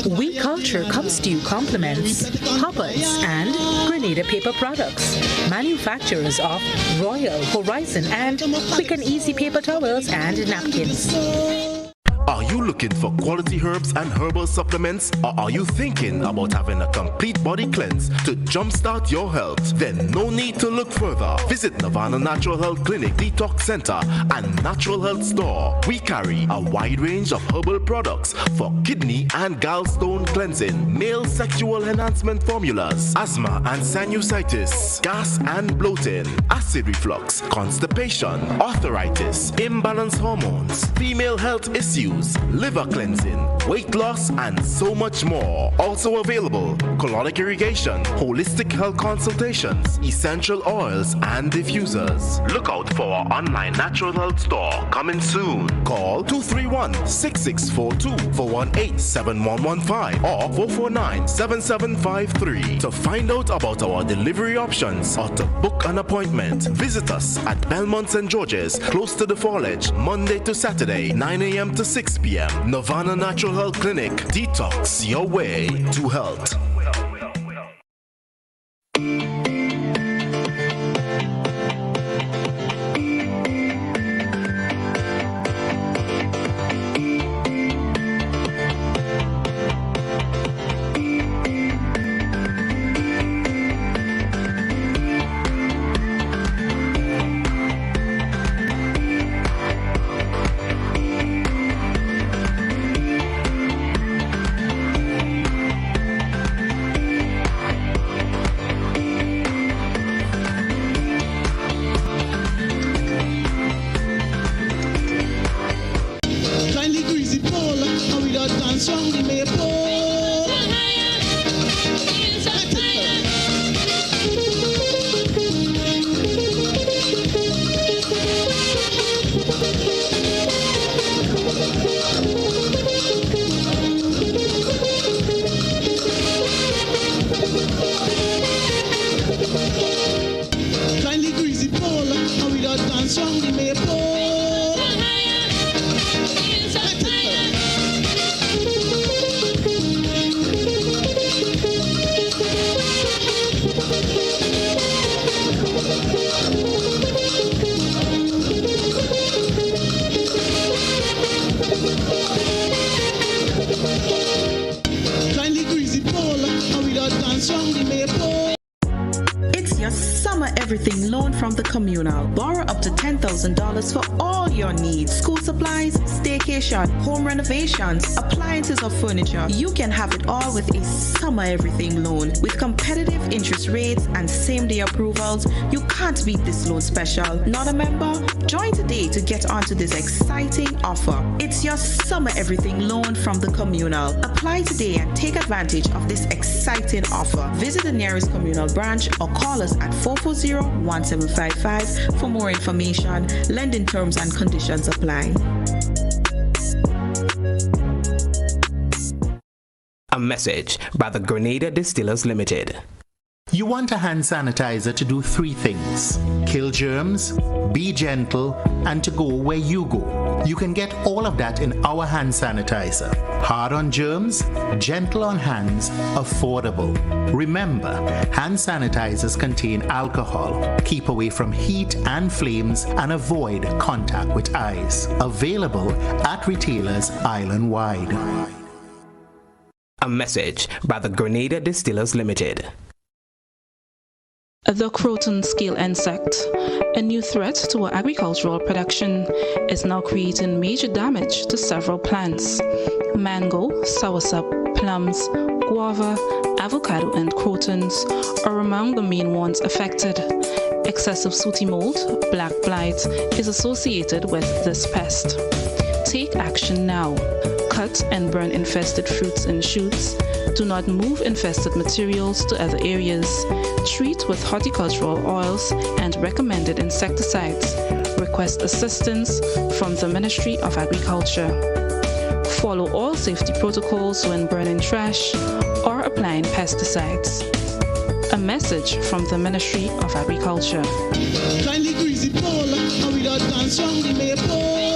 We Culture comes to you compliments Puppets and Grenada Paper Products, manufacturers of Royal, Horizon and Quick and Easy paper towels and napkins. Are you looking for quality herbs and herbal supplements? Or are you thinking about having a complete body cleanse to jumpstart your health? Then no need to look further. Visit Nirvana Natural Health Clinic, Detox Center, and Natural Health Store. We carry a wide range of herbal products for kidney and gallstone cleansing, male sexual enhancement formulas, asthma and sinusitis, gas and bloating, acid reflux, constipation, arthritis, imbalanced hormones, female health issues, liver cleansing, weight loss, and so much more. Also available, colonic irrigation, holistic health consultations, essential oils, and diffusers. Look out for our online natural health store coming soon. Call 231-6642 418-7115 or 449-7753 to find out about our delivery options or to book an appointment. Visit us at Belmont St. George's, close to the Fallage, Monday to Saturday, 9 a.m. to 6 p.m. Nirvana Natural Health Clinic. Detox your way to health. Everything loan from the communal. Borrow up to $10,000 for all your needs. School supplies, staycation, home renovations, appliances or furniture. You can have it all with a Summer Everything loan. With competitive interest rates and same-day approvals, you can't beat this loan special. Not a member? Join today to get onto this exciting offer. It's your Summer Everything loan from the communal. Apply today and take advantage of this exciting offer. Visit the nearest communal branch or call us at 440-1755 for more information. Lending terms and conditions apply. A message by the Grenada Distillers Limited. You want a hand sanitizer to do 3 things: kill germs, be gentle, and to go where you go. You can get all of that in our hand sanitizer. Hard on germs, gentle on hands, affordable. Remember, hand sanitizers contain alcohol. Keep away from heat and flames and avoid contact with eyes. Available at retailers island-wide. A message by the Grenada Distillers Limited. The croton scale insect, a new threat to our agricultural production, is now creating major damage to several plants. Mango, soursop, plums, guava, avocado, and crotons are among the main ones affected. Excessive sooty mold, black blight, is associated with this pest. Take action now. Cut and burn infested fruits and shoots. Do not move infested materials to other areas. Treat with horticultural oils and recommended insecticides. Request assistance from the Ministry of Agriculture. Follow all safety protocols when burning trash or applying pesticides. A message from the Ministry of Agriculture. Kindly greasy pole, and we don't dance round the maypole.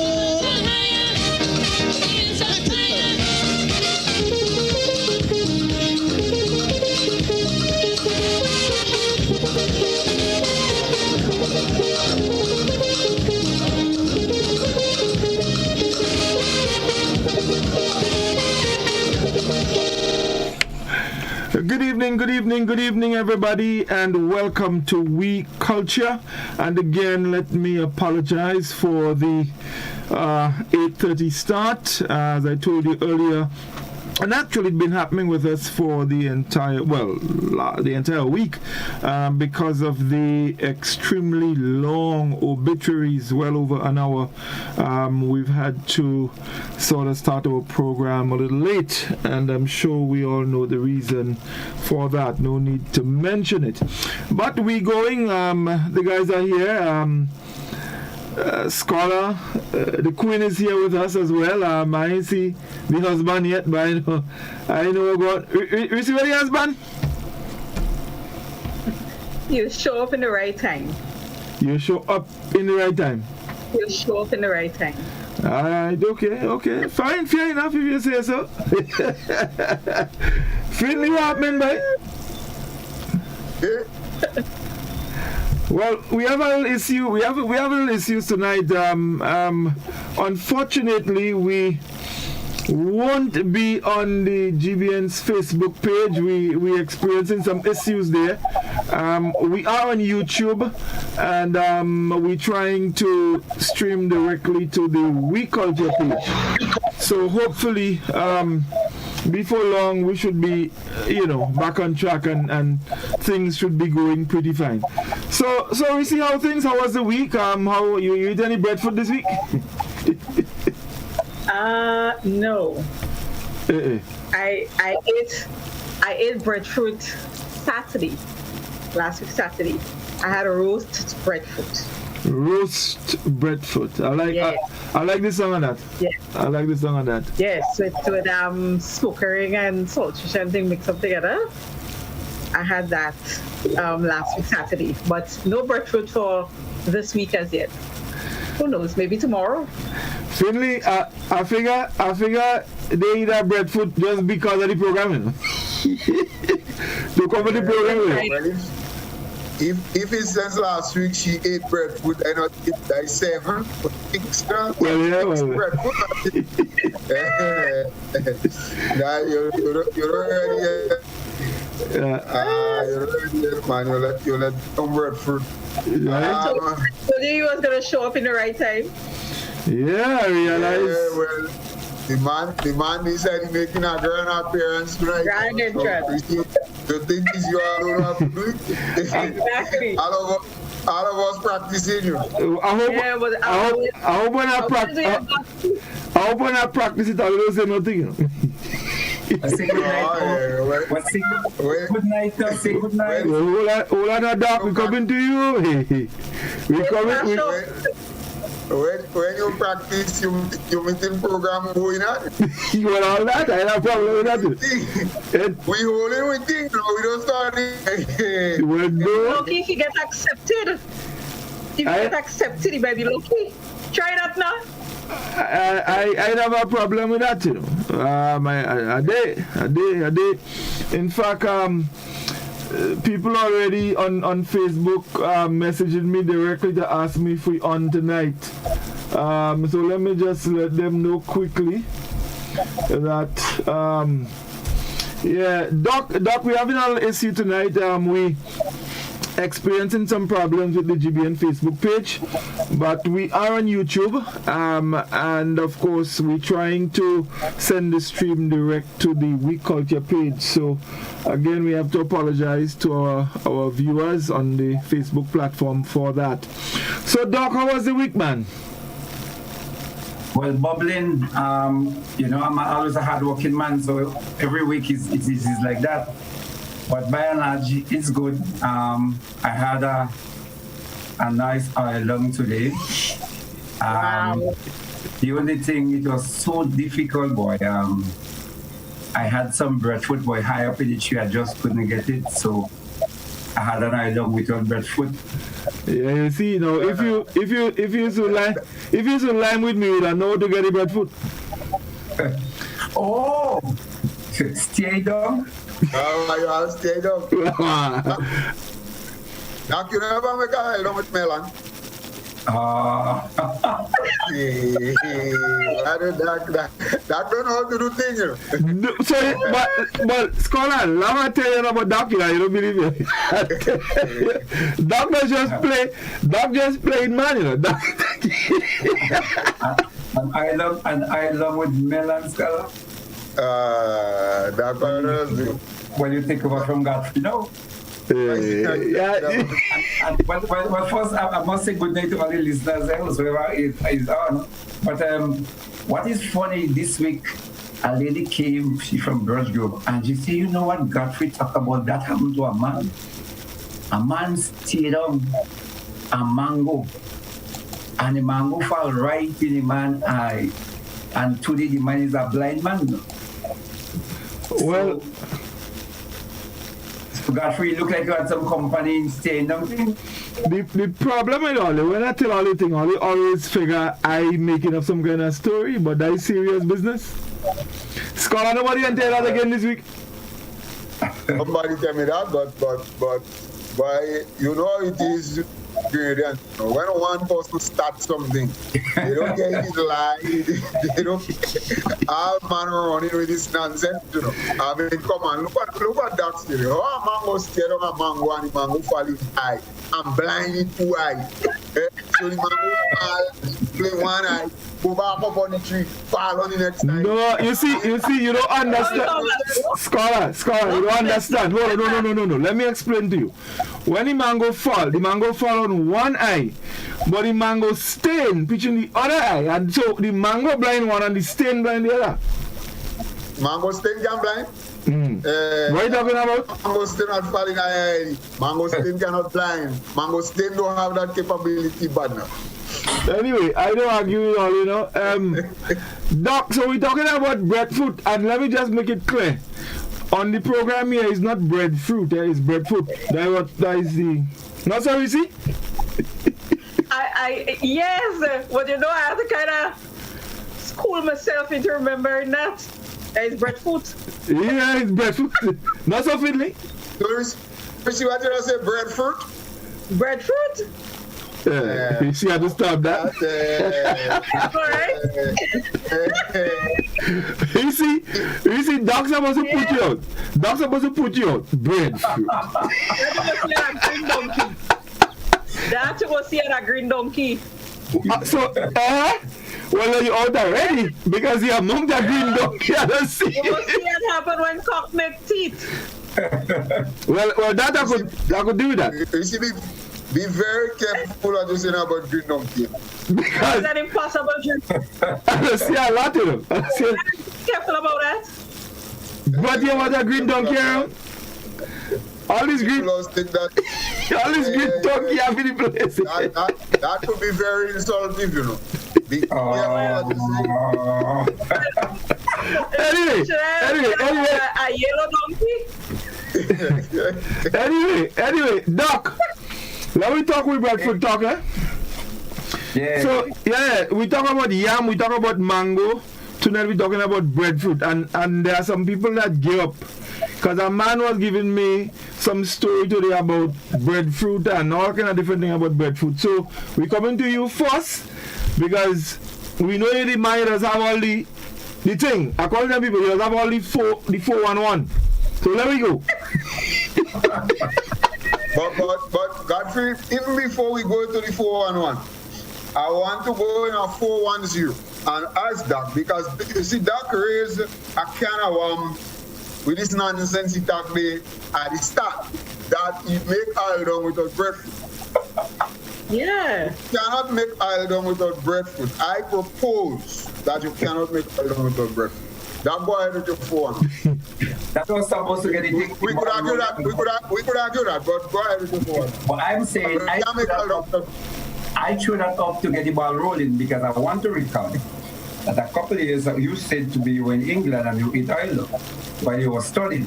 good evening, everybody, and welcome to We Culture. And again, let me apologize for the 8:30 start. As I told you earlier, and actually it's been happening with us for the entire week because of the extremely long obituaries, well over an hour. We've had to sort of start our program a little late, and I'm sure we all know the reason for that. No need to mention it. But we're going, the guys are here. Scholar, the Queen is here with us as well. I ain't see the husband yet, but I know about. You see where the husband? You show up in the right time. You show up in the right time. You show up in the right time. Alright, okay. Fine, fair enough if you say so. Finley, what happened, boy? Well, we have a little issue. We have a little issues tonight. Unfortunately, we won't be on the GBN's Facebook page. We're experiencing some issues there. We are on YouTube, and we're trying to stream directly to the We Culture page. So hopefully, before long, we should be, back on track, and things should be going pretty fine. So we see how things. How was the week? How you eat any breadfruit this week? No. I ate breadfruit Saturday. Last week Saturday. I had a roast breadfruit. Roast breadfruit. I like the song of that. Yeah. I like the song of that. Yes, with smokering and saltfish and thing mixed up together. I had that last week Saturday, but no breadfruit for this week as yet. Who knows? Maybe tomorrow. Finley, I figure they eat that breadfruit just because of the programming. To cover the programming. If it says last week she ate breadfruit, I not eat by 7. Extra. Breadfruit. Nah, you man, you let some breadfruit. So he was gonna show up in the right time. Yeah, I realize. Yeah, well, the man decided making a grand appearance tonight. Grand entrance. The thing is, you all don't have to do it. Exactly. All of us practicing you. I hope when I practice it, I will say nothing. I say good night. Say good night. Hold on, Doc. We coming to you. We coming. When you practice, you meeting program going on. You want all that? I have a problem with that. We holding with things, no, we don't start it. Lucky if you get accepted. If you get accepted, you might be lucky. Try that now. I have a problem with that, I did. In fact, people already on Facebook messaging me directly to ask me if we on tonight. So let me just let them know quickly that Doc, we're having a little issue tonight. We experiencing some problems with the GBN Facebook page, but we are on YouTube, and of course we're trying to send the stream direct to the We Culture page. So again, we have to apologize to our viewers on the Facebook platform for that. So Doc, how was the week, man? Well, bubbling. I'm always a hard-working man, so every week is like that. But by and large, it's good. I had a nice long today. Wow. The only thing, it was so difficult, boy. I had some breadfruit, boy, high up in the tree. I just couldn't get it, so I had an eye long without breadfruit. Yeah, you see, if you so line with me, you don't know how to get the breadfruit. Oh, stay down. I'll stay down. Now, you never make a hell with melon. That don't know how to do things. So, but scholar, let me tell you about Doc, you don't believe me. Doc just playing man, you know. An island with melons, scholar. When you think about from Godfrey, no? Well, first, I must say good night to all the listeners, whoever is on. But what is funny this week, a lady came, she from Breadfruit, and she said, you know what Godfrey talked about? That happened to a man. A man stayed on a mango, and the mango fell right in the man's eye. And today the man is a blind man. Well, so Godfrey, look like you had some company in staying down. The problem with all when I tell all the thing, I always figure I making up some kind of story, but that is serious business. Scholar, nobody can tell that again this week. Somebody tell me that, but you know how it is. When one person starts something, they don't get his lie. They don't. All man running with this nonsense, you know. I mean, come on, look at that story. Oh, a mango scared of a mango and the mango fall in eye. I'm blind in two eyes. So the mango fall, play one eye, go back up on the tree, fall on the next eye. No, you see, you don't understand. Scholar, you don't understand. No. Let me explain to you. When the mango fall on one eye, but the mango stain pitching the other eye, and so the mango blind one and the stain blind the other. Mango stain can blind? What are you talking about? Mango stain not falling eye. Mango stain cannot blind. Mango stain don't have that capability, but now. Anyway, I don't argue with all, you know. Doc, so we're talking about breadfruit, and let me just make it clear. On the program here, it's not breadfruit, it's breadfruit. That is the... Not so easy? Yes, but you know, I have to kind of school myself into remembering that. It's breadfruit. Yeah, it's breadfruit. Not so fiddly. See what you say, breadfruit? Breadfruit? You see how to stop that? You see, Doc's supposed to put you out. Doc's supposed to put you out. Breadfruit. That's what see a green donkey. Well, you're out already because you're among the green donkey. I don't see. You must see it happen when cock make teeth. Well, that I could do that. You see, be very careful what you say about green donkey. Because is that impossible? I don't see a lot of them. Careful about that. But you want a green donkey around? All these green donkey have in the place. That could be very insulting, you know. Anyway. A yellow donkey? Anyway, Doc, let me talk with Breadfruit talk, eh? Yeah. So, we talk about yam, we talk about mango. Tonight we're talking about breadfruit. And there are some people that give up. Because a man was giving me some story today about breadfruit and all kind of different things about breadfruit. So, we're coming to you first because we know you the man does have all the thing. According to people, you have all the 411. So, let me go. But Godfrey, even before we go to the 411, I want to go in a 410 and ask Doc, because you see, Doc raised a can of with this nonsense he talked me at the start that you make oil down without breadfruit. Yeah. You cannot make oil down without breadfruit. I propose that you cannot make oil down without breadfruit. That go ahead with your 411. That was supposed to get it. We could argue that, but go ahead with your 411. But I'm saying I threw that up to get the ball rolling because I want to recall that a couple of years ago you said to me you were in England and you eat oil while you were studying.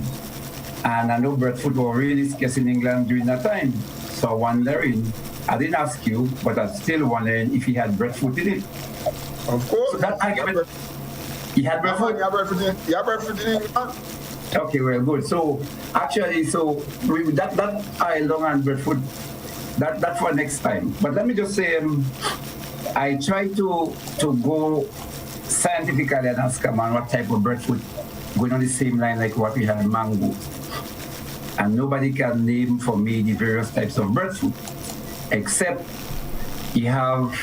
And I know breadfruit was really scarce in England during that time. So I'm wondering, I didn't ask you, but I'm still wondering if he had breadfruit in it. Of course. So that argument, he had breadfruit? Yeah, breadfruit in England. Okay, well, good. So actually, that oil and breadfruit, That's for next time. But let me just say, I try to go scientifically and ask a man what type of breadfruit, going on the same line like what we have in mango. And nobody can name for me the various types of breadfruit, except you have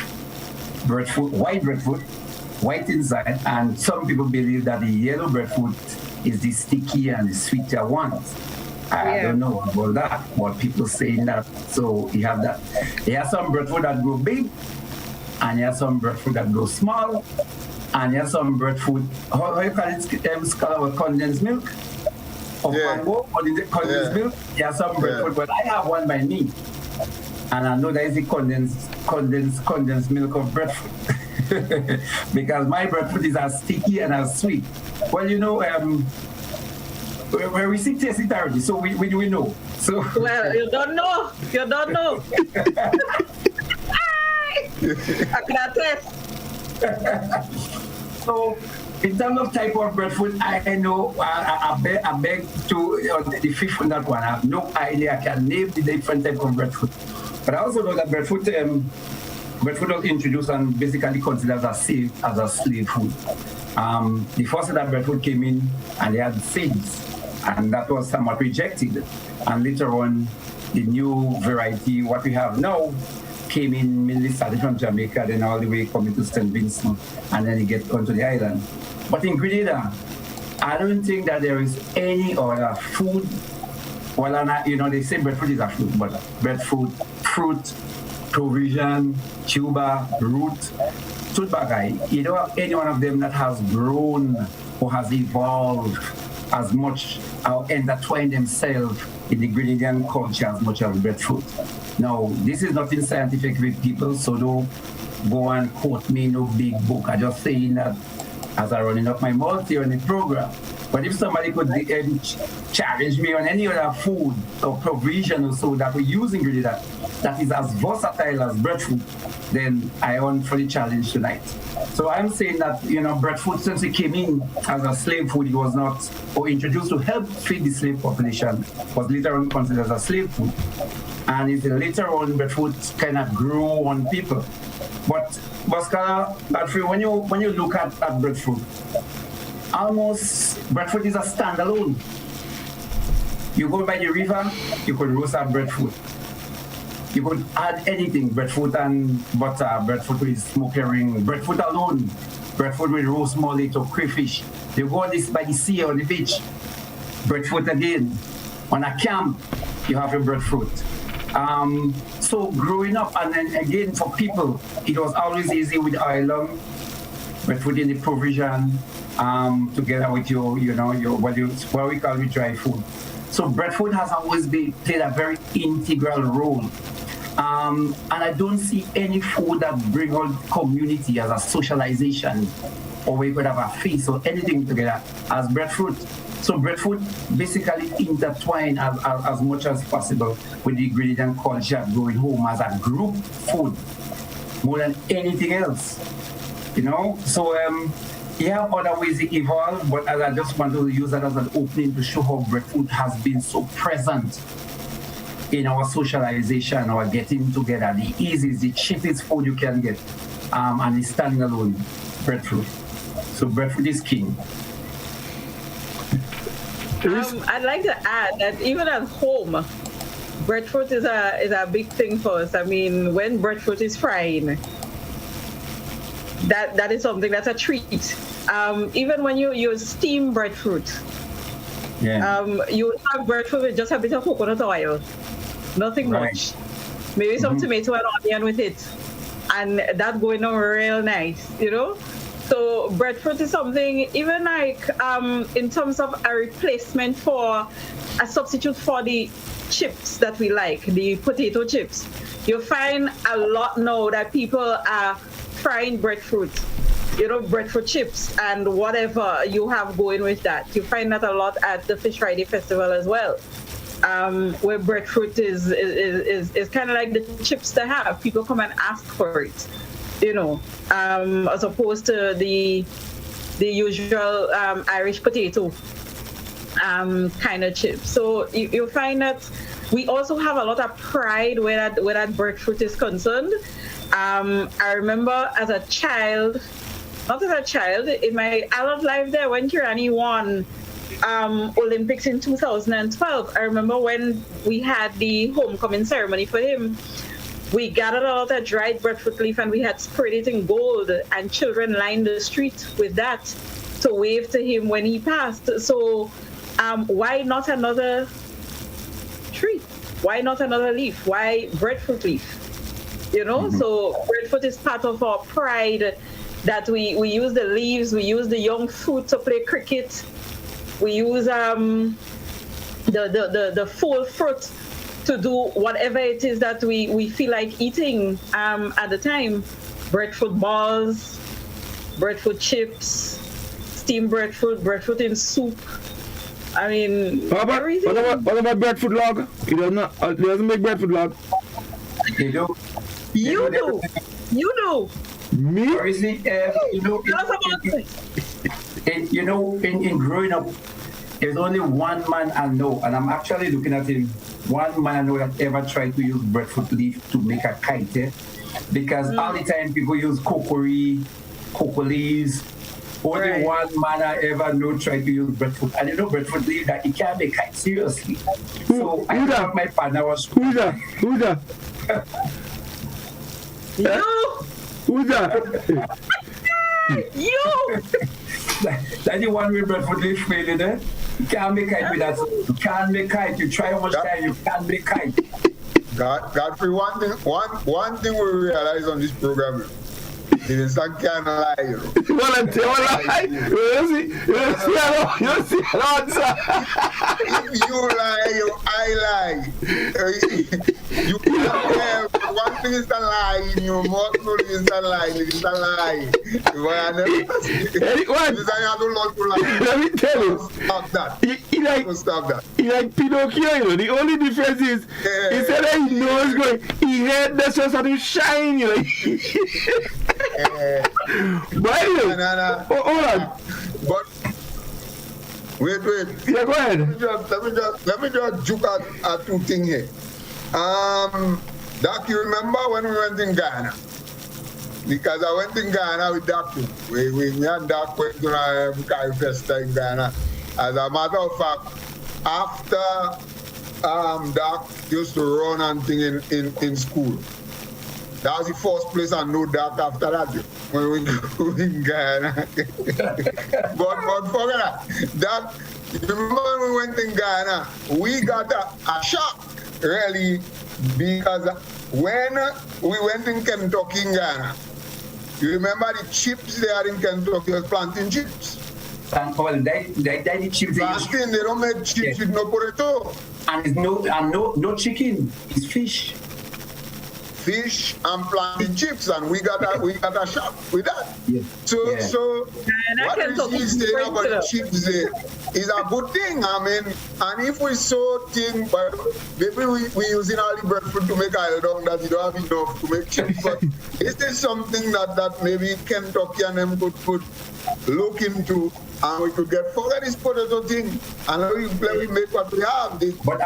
breadfruit, white inside, and some people believe that the yellow breadfruit is the sticky and the sweeter ones. I don't know about that, but people saying that. So you have that. You have some breadfruit that grow big, and you have some breadfruit that grow small, and you have some breadfruit, how you call it, Scholar, condensed milk? Of mango, or the condensed milk? You have some breadfruit, but I have one by me. And I know that is the condensed milk of breadfruit. Because my breadfruit is as sticky and as sweet. Well, you know, where we see taste it already, so we know. So well, you don't know. You don't know. I cannot taste. So, in terms of type of breadfruit, I know I beg to the fifth on that one. I have no idea. I can name the different type of breadfruit. But I also know that breadfruit was introduced and basically considered as a slave food. The first of that breadfruit came in and they had seeds, and that was somewhat rejected. And later on, the new variety, what we have now, came in, mainly started from Jamaica, then all the way coming to St. Vincent, and then it gets onto the island. But in Grenada, I don't think that there is any other food. Well, you know, they say breadfruit is a fruit, but breadfruit, fruit, provision, tuber, root, toothbagay, you don't have any one of them that has grown or has evolved as much or intertwined themselves in the Grenadian culture as much as breadfruit. Now, this is nothing scientific with people, so don't go and quote me no big book. I'm just saying that as I'm running up my mouth here on the program. But if somebody could challenge me on any other food or provision or so that we use in Grenada that is as versatile as breadfruit, then I want for the challenge tonight. So I'm saying that, you know, breadfruit, since it came in as a slave food, it was not, or introduced to help feed the slave population, was later on considered as a slave food. And it's later on breadfruit kind of grew on people. But Pascal, Godfrey, when you look at breadfruit, almost breadfruit is a standalone. You go by the river, you could roast up breadfruit. You could add anything, breadfruit and butter, breadfruit with smoky ring, breadfruit alone, breadfruit with roast mullet or crayfish. You go this by the sea or the beach, breadfruit again. On a camp, you have a breadfruit. So growing up, and then again for people, it was always easy with oil, breadfruit in the provision, together with your what we call your dry food. So breadfruit has always played a very integral role. And I don't see any food that bring out community as a socialization, or we could have a feast or anything together as breadfruit. So breadfruit basically intertwined as much as possible with the Grenadian culture, going home as a group food more than anything else. You know, so yeah, other ways it evolved, but I just want to use that as an opening to show how breadfruit has been so present in our socialization, our getting together, the easiest, the cheapest food you can get, and the standalone breadfruit. So breadfruit is king. I'd like to add that even at home, breadfruit is a big thing for us. I mean, when breadfruit is frying, that is something that's a treat. Even when you steam breadfruit, you have breadfruit with just a bit of coconut oil, nothing much. Maybe some tomato and onion with it, and that going on real nice, you know. So breadfruit is something, even like in terms of a replacement for a substitute for the chips that we like, the potato chips. You find a lot now that people are frying breadfruit, you know, breadfruit chips and whatever you have going with that. You find that a lot at the Fish Friday Festival as well, where breadfruit is kind of like the chips to have. People come and ask for it, you know, as opposed to the usual Irish potato kind of chips. So you find that we also have a lot of pride where that breadfruit is concerned. I remember as a child, not as a child, in my adult life there, when Kirani won Olympics in 2012, I remember when we had the homecoming ceremony for him, we gathered a lot of dried breadfruit leaf and we had sprayed it in gold, and children lined the street with that to wave to him when he passed. So why not another tree? Why not another leaf? Why breadfruit leaf? You know, so breadfruit is part of our pride, that we use the leaves, we use the young fruit to play cricket, we use the full fruit to do whatever it is that we feel like eating at the time. Breadfruit balls, breadfruit chips, steamed breadfruit in soup. I mean, everything. What about breadfruit log? He doesn't make breadfruit log. You do. You do. Me? Or is it, in growing up, there's only one man I know, and I'm actually looking at him, one man I know that ever tried to use breadfruit leaf to make a kite, because all the time people use cocoa leaves. Only one man I ever know tried to use breadfruit, and breadfruit leaf that he can't make kite, seriously. So I thought my partner was... Who's that? Who's that? You! That's the one with breadfruit leaf faded, eh? You can't make kite with that. You can't make kite. You try how much time, you can't make kite. Godfrey, one thing we realize on this program, Livingston can't lie, you know. You want to tell a lie? You see an answer. If you lie, I lie. You can't tell. One thing is a lie in your mouth, no Livingston lie. Livingston lie. Let me tell you. Stop that. Stop that. He like Pinocchio, you know. The only difference is instead of his nose going, his head that's just starting to shine, you know. But anyway, hold on. But wait. Yeah, go ahead. Let me just juke at two things here. Doc, you remember when we went in Ghana? Because I went in Ghana with Doc. We and Doc went to a Kai Festa in Ghana. As a matter of fact, after Doc used to run and thing in school. That was the first place I know Doc after that, when we go in Ghana. but forget that. Doc, you remember when we went in Ghana, we got a shock, really, because when we went in Kentucky in Ghana, you remember the chips they had in Kentucky was plantain chips. Well, they chips. Plantain, they don't make chips with no potato. And it's no chicken, it's fish. Fish and plantain chips, and we got a shop with that. Yeah. So what we say about the chips is a good thing. I mean, and if we so think, but maybe we using all the breadfruit to make oil down that you don't have enough to make chips. But is this something that maybe Kentucky and them could look into, and we could get forget this potato thing, and we make what we have. But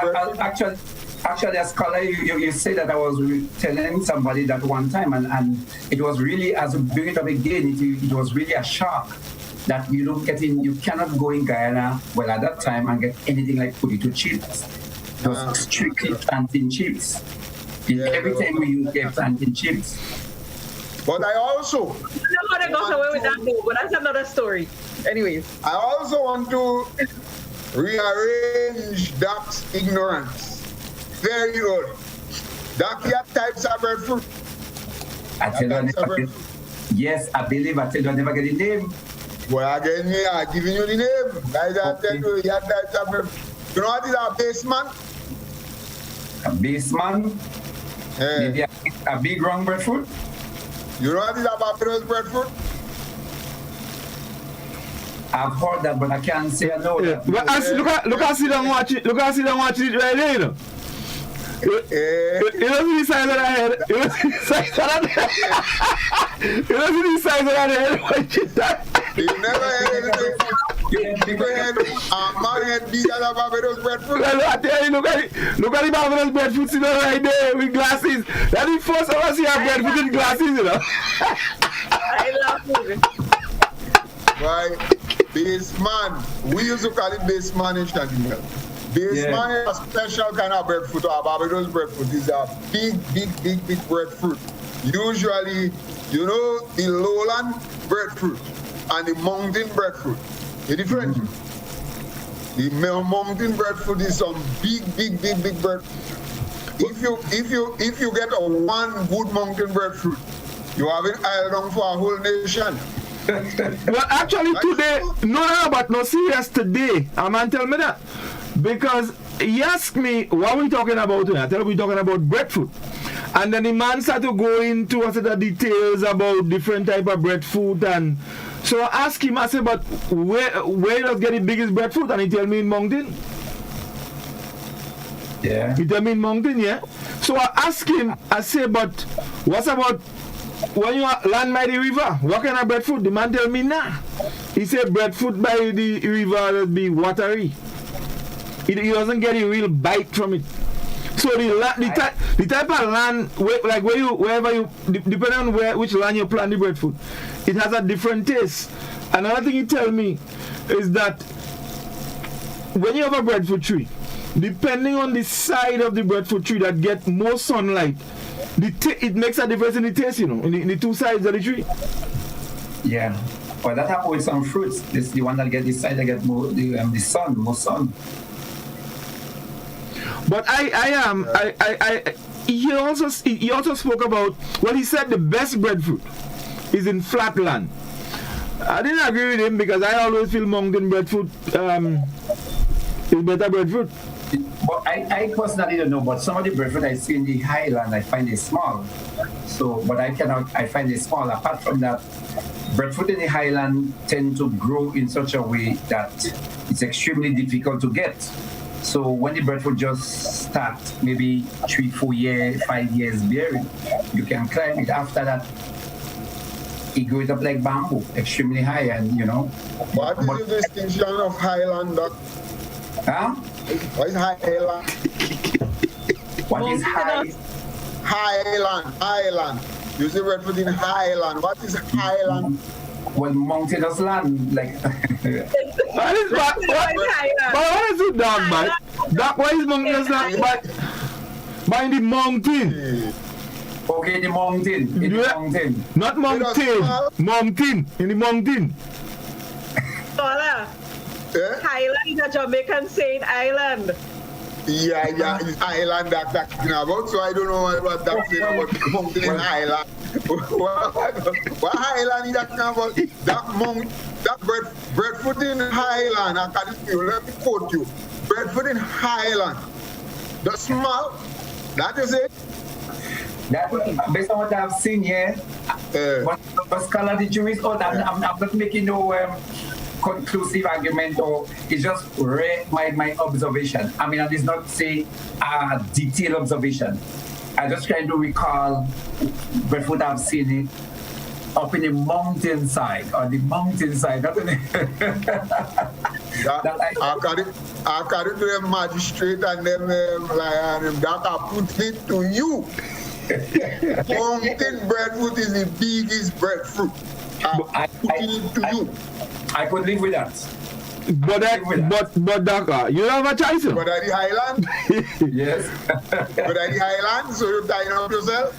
Actually, as scholar, you say that I was telling somebody that one time, and it was really, as we bring it up again, it was really a shock that you cannot go in Guyana, well, at that time, and get anything like potato chips. It was strictly plantain chips. Every time we use plantain chips. But I also... I don't know how they got away with that, though, but that's another story. Anyways. I also want to rearrange Doc's ignorance. Very good. Doc, you have types of breadfruit. Yes, I believe I tell you I never get the name. Well, again, I'm giving you the name. Guys, I tell you, you have types of breadfruit. You know what is a baseman? A baseman? Maybe a big round breadfruit? You know what is a Barbados breadfruit? I've heard that, but I can't say I know that. But look at sit down watch it. Look at sit down watch it right there, you know. You don't see the size of that head. You don't see the size of that head. You don't see the size of that head. You never heard anything. My head bigger than Barbados breadfruit. Well, I tell you, look at the Barbados breadfruit sitting right there with glasses. That's the first time I see a breadfruit in glasses, you know. I love it. Right, baseman. We used to call it baseman in Chantilly. Baseman is a special kind of breadfruit. Or Barbados breadfruit is a big breadfruit. Usually, you know, the lowland breadfruit and the mountain breadfruit. The difference. The mountain breadfruit is some big breadfruit. If you get a one good mountain breadfruit, you have it iron for a whole nation. Well, actually today, no serious today. A man tell me that. Because he asked me, what are we talking about here? I tell him we're talking about breadfruit. And then the man started to go into a set of details about different type of breadfruit. And so I asked him, I said, but where does get the biggest breadfruit? And he tell me in mountain. Yeah. He tell me in mountain, yeah. So I asked him, I said, but what's about when you land by the river? What kind of breadfruit? The man tell me, nah. He said breadfruit by the river will be watery. He doesn't get a real bite from it. So the type of land, wherever you, depending on which land you plant the breadfruit, it has a different taste. Another thing he tell me is that when you have a breadfruit tree, depending on the side of the breadfruit tree that get more sunlight, it makes a difference in the taste, you know, in the two sides of the tree. Yeah. Well, that happens with some fruits. This the one that get this side that get more more sun. But he also spoke about, well, he said the best breadfruit is in flat land. I didn't agree with him because I always feel mountain breadfruit is better breadfruit. But I personally don't know, but some of the breadfruit I see in the highland, I find it small. So, but I find it small. Apart from that, breadfruit in the highland tend to grow in such a way that it's extremely difficult to get. So when the breadfruit just start, maybe 3, 4 years, 5 years bearing, you can climb it. After that, it goes up like bamboo, extremely high, and you know. What is the distinction of highland, Doc? Huh? What is highland? What is high? Highland. You say breadfruit in highland. What is highland? Well, mountainous land, like. What is it, dog, man? That why is mountainous land? By the mountain. Okay, the mountain. In the mountain. Not mountain. Mountain. In the mountain. Highland is a Jamaican saying island. Yeah, it's island that talking about, so I don't know what that's saying about mountain in Highland. What Highland is talking about? That breadfruit in Highland, I can't tell you, let me quote you. Breadfruit in Highland. The small, that is it. That, based on what I've seen here, what scholar the Jewish, I'm not making no conclusive argument, or it's just my observation. I mean, it's not say a detailed observation. I just trying to recall breadfruit I've seen it up in the mountainside, not in I got it to the magistrate and them that put it to you. Mountain breadfruit is the biggest breadfruit. I put it to you. I could live with that. But Dhaka, you don't have a choice. But at the Highland? Yes. But at the Highland, so you're tying up yourself?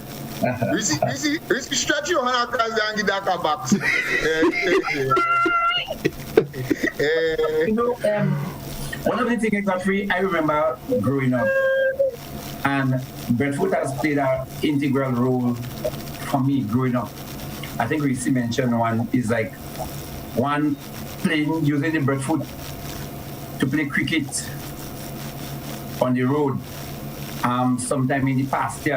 Risky stretch your hand across the and get Dhaka box. You know, one of the things, Godfrey, I remember growing up, and breadfruit has played an integral role for me growing up. I think Reece mentioned one is like one playing using the breadfruit to play cricket on the road. Sometime in the past,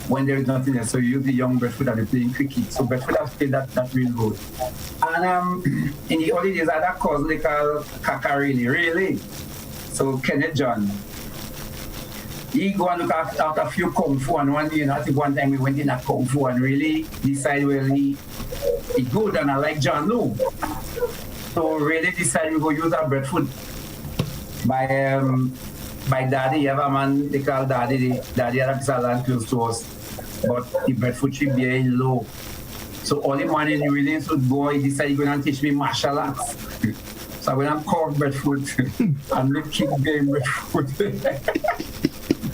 when there is nothing else, so you use the young breadfruit and they're playing cricket. So breadfruit has played that real role. And in the early days, I had a cousin they call Kakarili, really. So Kenneth John. He go and look after a few kung fu, and one day, I think one time we went in a kung fu and really decided, well, he good, and I like John Lou. So really decided we go use our breadfruit. My daddy, you have a man they call daddy. Daddy had a piece of land close to us, but the breadfruit tree very low. So all the money in the release would go, he decided he's going to teach me martial arts. So I went and carved breadfruit and make king game breadfruit.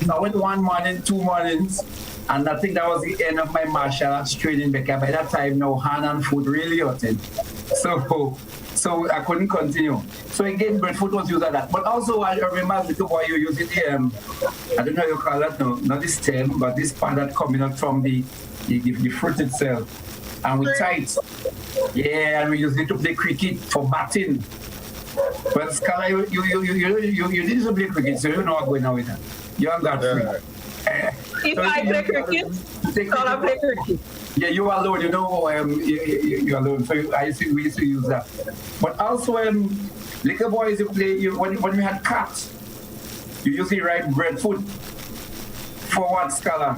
So I went 1 morning, 2 mornings, and I think that was the end of my martial arts training because by that time now hand and foot really hurting. So I couldn't continue. So again, breadfruit was used at that. But also I remember as a little boy you use it I don't know how you call that, no, not this stem, but this part that coming out from the fruit itself. And we tie it. Yeah, and we use it to play cricket for batting. But Scala, you didn't play cricket, so you know what's going on with that. You and Godfrey. If I play cricket, Scala play cricket. Yeah, you alone, you know, you're alone. So we used to use that. But also, little boys, you play, when we had cats, you usually write breadfruit. For what, Scala?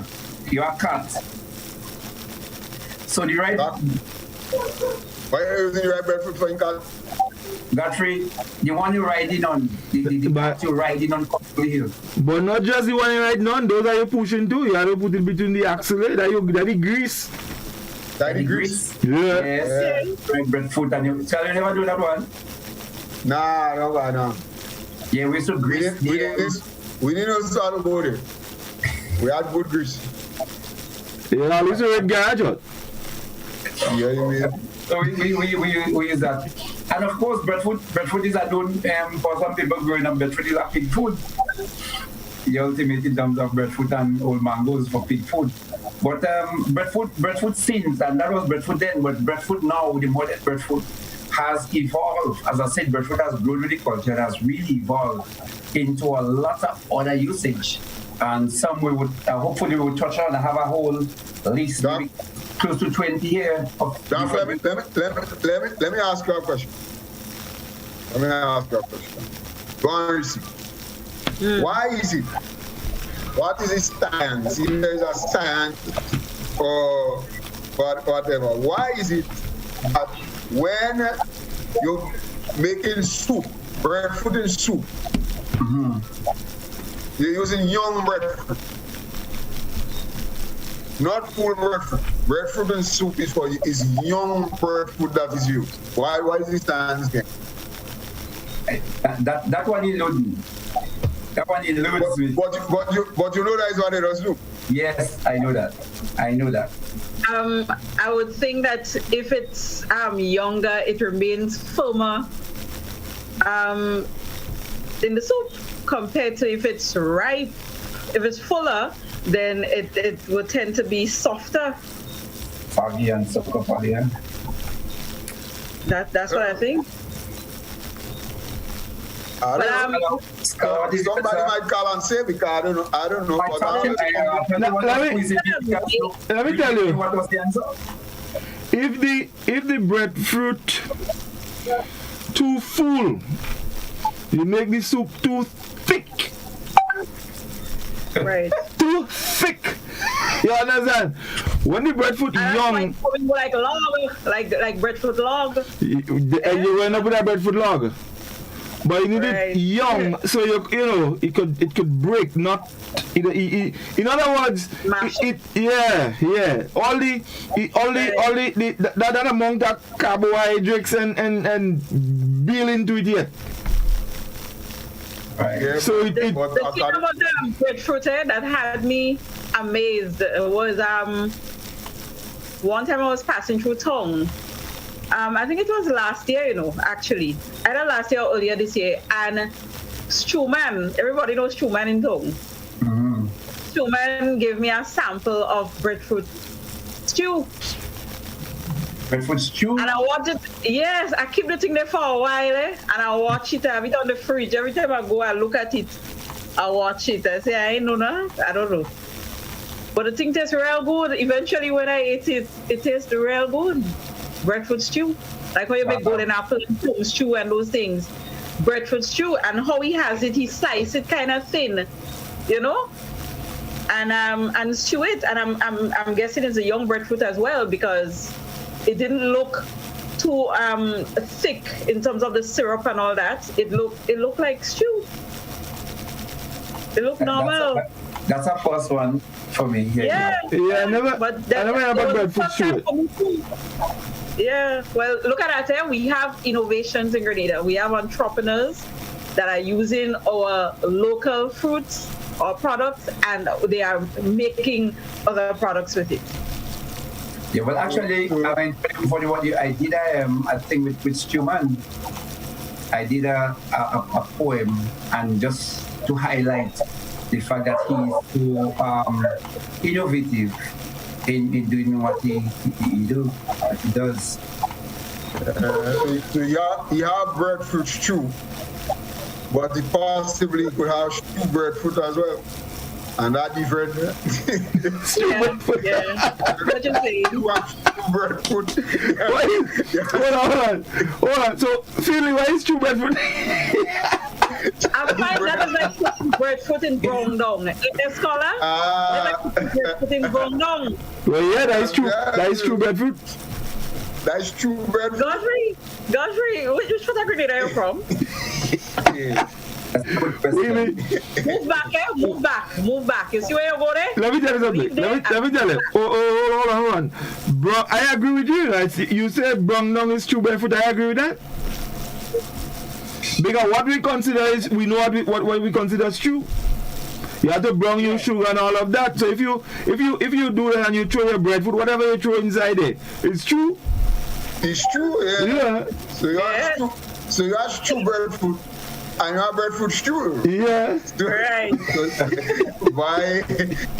You are cat. So the right. Why are you using the right breadfruit for your cat? Godfrey, the one you're riding on, the part you're riding on Godfrey Hill. But not just the one you're riding on, those are you pushing too. You have to put it between the axle, that the grease. That the grease? Yeah. Yes. Right, breadfruit, and you shall you never do that one? Nah, no. Yeah, we used to grease. We didn't know how to go there. We had good grease. Yeah, at least a red gadget. Yeah, you mean? So we use that. And of course, breadfruit is a known, for some people growing up, breadfruit is a pig food. The ultimate in terms of breadfruit and old mangoes for pig food. But breadfruit since, and that was breadfruit then, but breadfruit now, the modern breadfruit has evolved. As I said, breadfruit has grown with the culture, has really evolved into a lot of other usage. And some we would, hopefully we will touch on and have a whole list, maybe close to 20 here. Let me ask you a question. Go on, Reece. Why is it? What is the science? If there's a science or whatever, why is it that when you're making soup, breadfruit in soup, you're using young breadfruit, not full breadfruit. Breadfruit in soup is young breadfruit that is used. Why is this science game? That one eludes me. That one eludes me. But you know that is what it does do. Yes, I know that. I would think that if it's younger, it remains firmer in the soup compared to if it's ripe. If it's fuller, then it would tend to be softer. Foggy and sugar foggy. That's what I think. Somebody might call and say because I don't know. Let me tell you. What was the answer? If the breadfruit too full, you make the soup too thick. Right. Too thick. You understand? When the breadfruit young, like log, like breadfruit log. You end up with a breadfruit log. But you need it young, so you know it could break. Not in other words, all the that amount of carbohydrates and build into it yet. Right. Yeah, so the thing about the breadfruit that had me amazed was one time I was passing through town. I think it was last year, actually. Either last year or earlier this year. And Stewman, everybody knows Stewman in town. Mm-hmm. Stewman gave me a sample of breadfruit stew. Breadfruit stew? And I wanted, yes, I keep the thing there for a while, and I watch it, I have it on the fridge. Every time I go, I look at it, I watch it. I say, I ain't know now. I don't know. But the thing tastes real good. Eventually, when I ate it, it tastes real good. Breadfruit stew, like when you make golden apple and plum stew and those things. Breadfruit stew, and how he has it, he slices it kind of thin, and stew it. And I'm guessing it's a young breadfruit as well because it didn't look too thick in terms of the syrup and all that. It looked like stew. It looked normal. That's a first one for me. Yeah, I never had about breadfruit stew. Yeah, well, look at that. We have innovations in Grenada. We have entrepreneurs that are using our local fruits or products, and they are making other products with it. Yeah, well, actually, I mean, for what I did, I think with Stuman, I did a poem, and just to highlight the fact that he's so innovative in doing what he does. So you have breadfruit stew, but he possibly could have stew breadfruit as well. And that different. Yeah. What you saying? You have stew breadfruit. Hold on. So, Finley, why is stew breadfruit? I find that is like breadfruit in brown down. A scholar? Breadfruit in brown down. Well, yeah, that is true. That is true breadfruit. That's true breadfruit. Godfrey, which part of Grenada are you from? Yeah. Really? Move back. You see where you go there? Let me tell you something. Let me tell you. Hold on. Bro, I agree with you. You said brown down is true breadfruit. I agree with that. Because what we consider is, we know what we consider is true. You have to brown your sugar and all of that. So if you do that and you throw your breadfruit, whatever you throw inside it, it's true. It's true, yeah. So you have true breadfruit. And you have breadfruit stew. Yeah. Right. Why?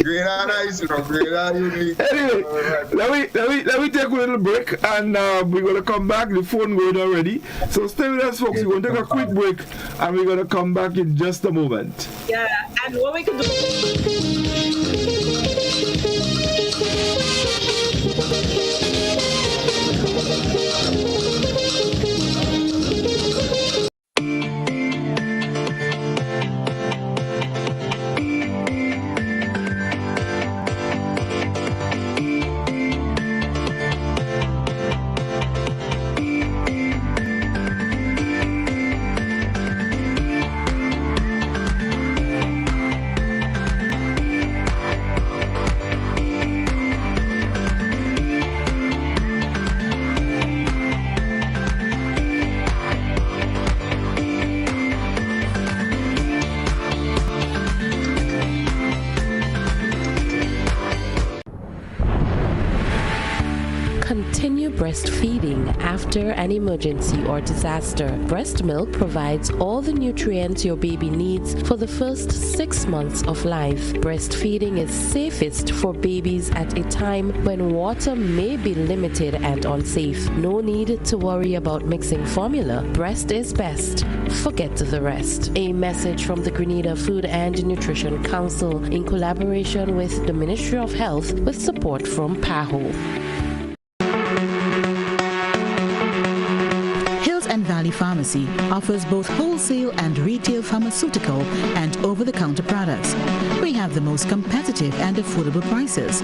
Grenada is Grenada unique. Anyway, let me take a little break, and we're gonna come back. The phone going already. So stay with us, folks. We're gonna take a quick break, and we're gonna come back in just a moment. Yeah, and what we can do. Continue breastfeeding after an emergency or disaster. Breast milk provides all the nutrients your baby needs for the first 6 months of life. Breastfeeding is safest for babies at a time when water may be limited and unsafe. No need to worry about mixing formula. Breast is best. Forget the rest. A message from the Grenada Food and Nutrition Council in collaboration with the Ministry of Health with support from PAHO. Valley Pharmacy offers both wholesale and retail pharmaceutical and over-the-counter products. We have the most competitive and affordable prices.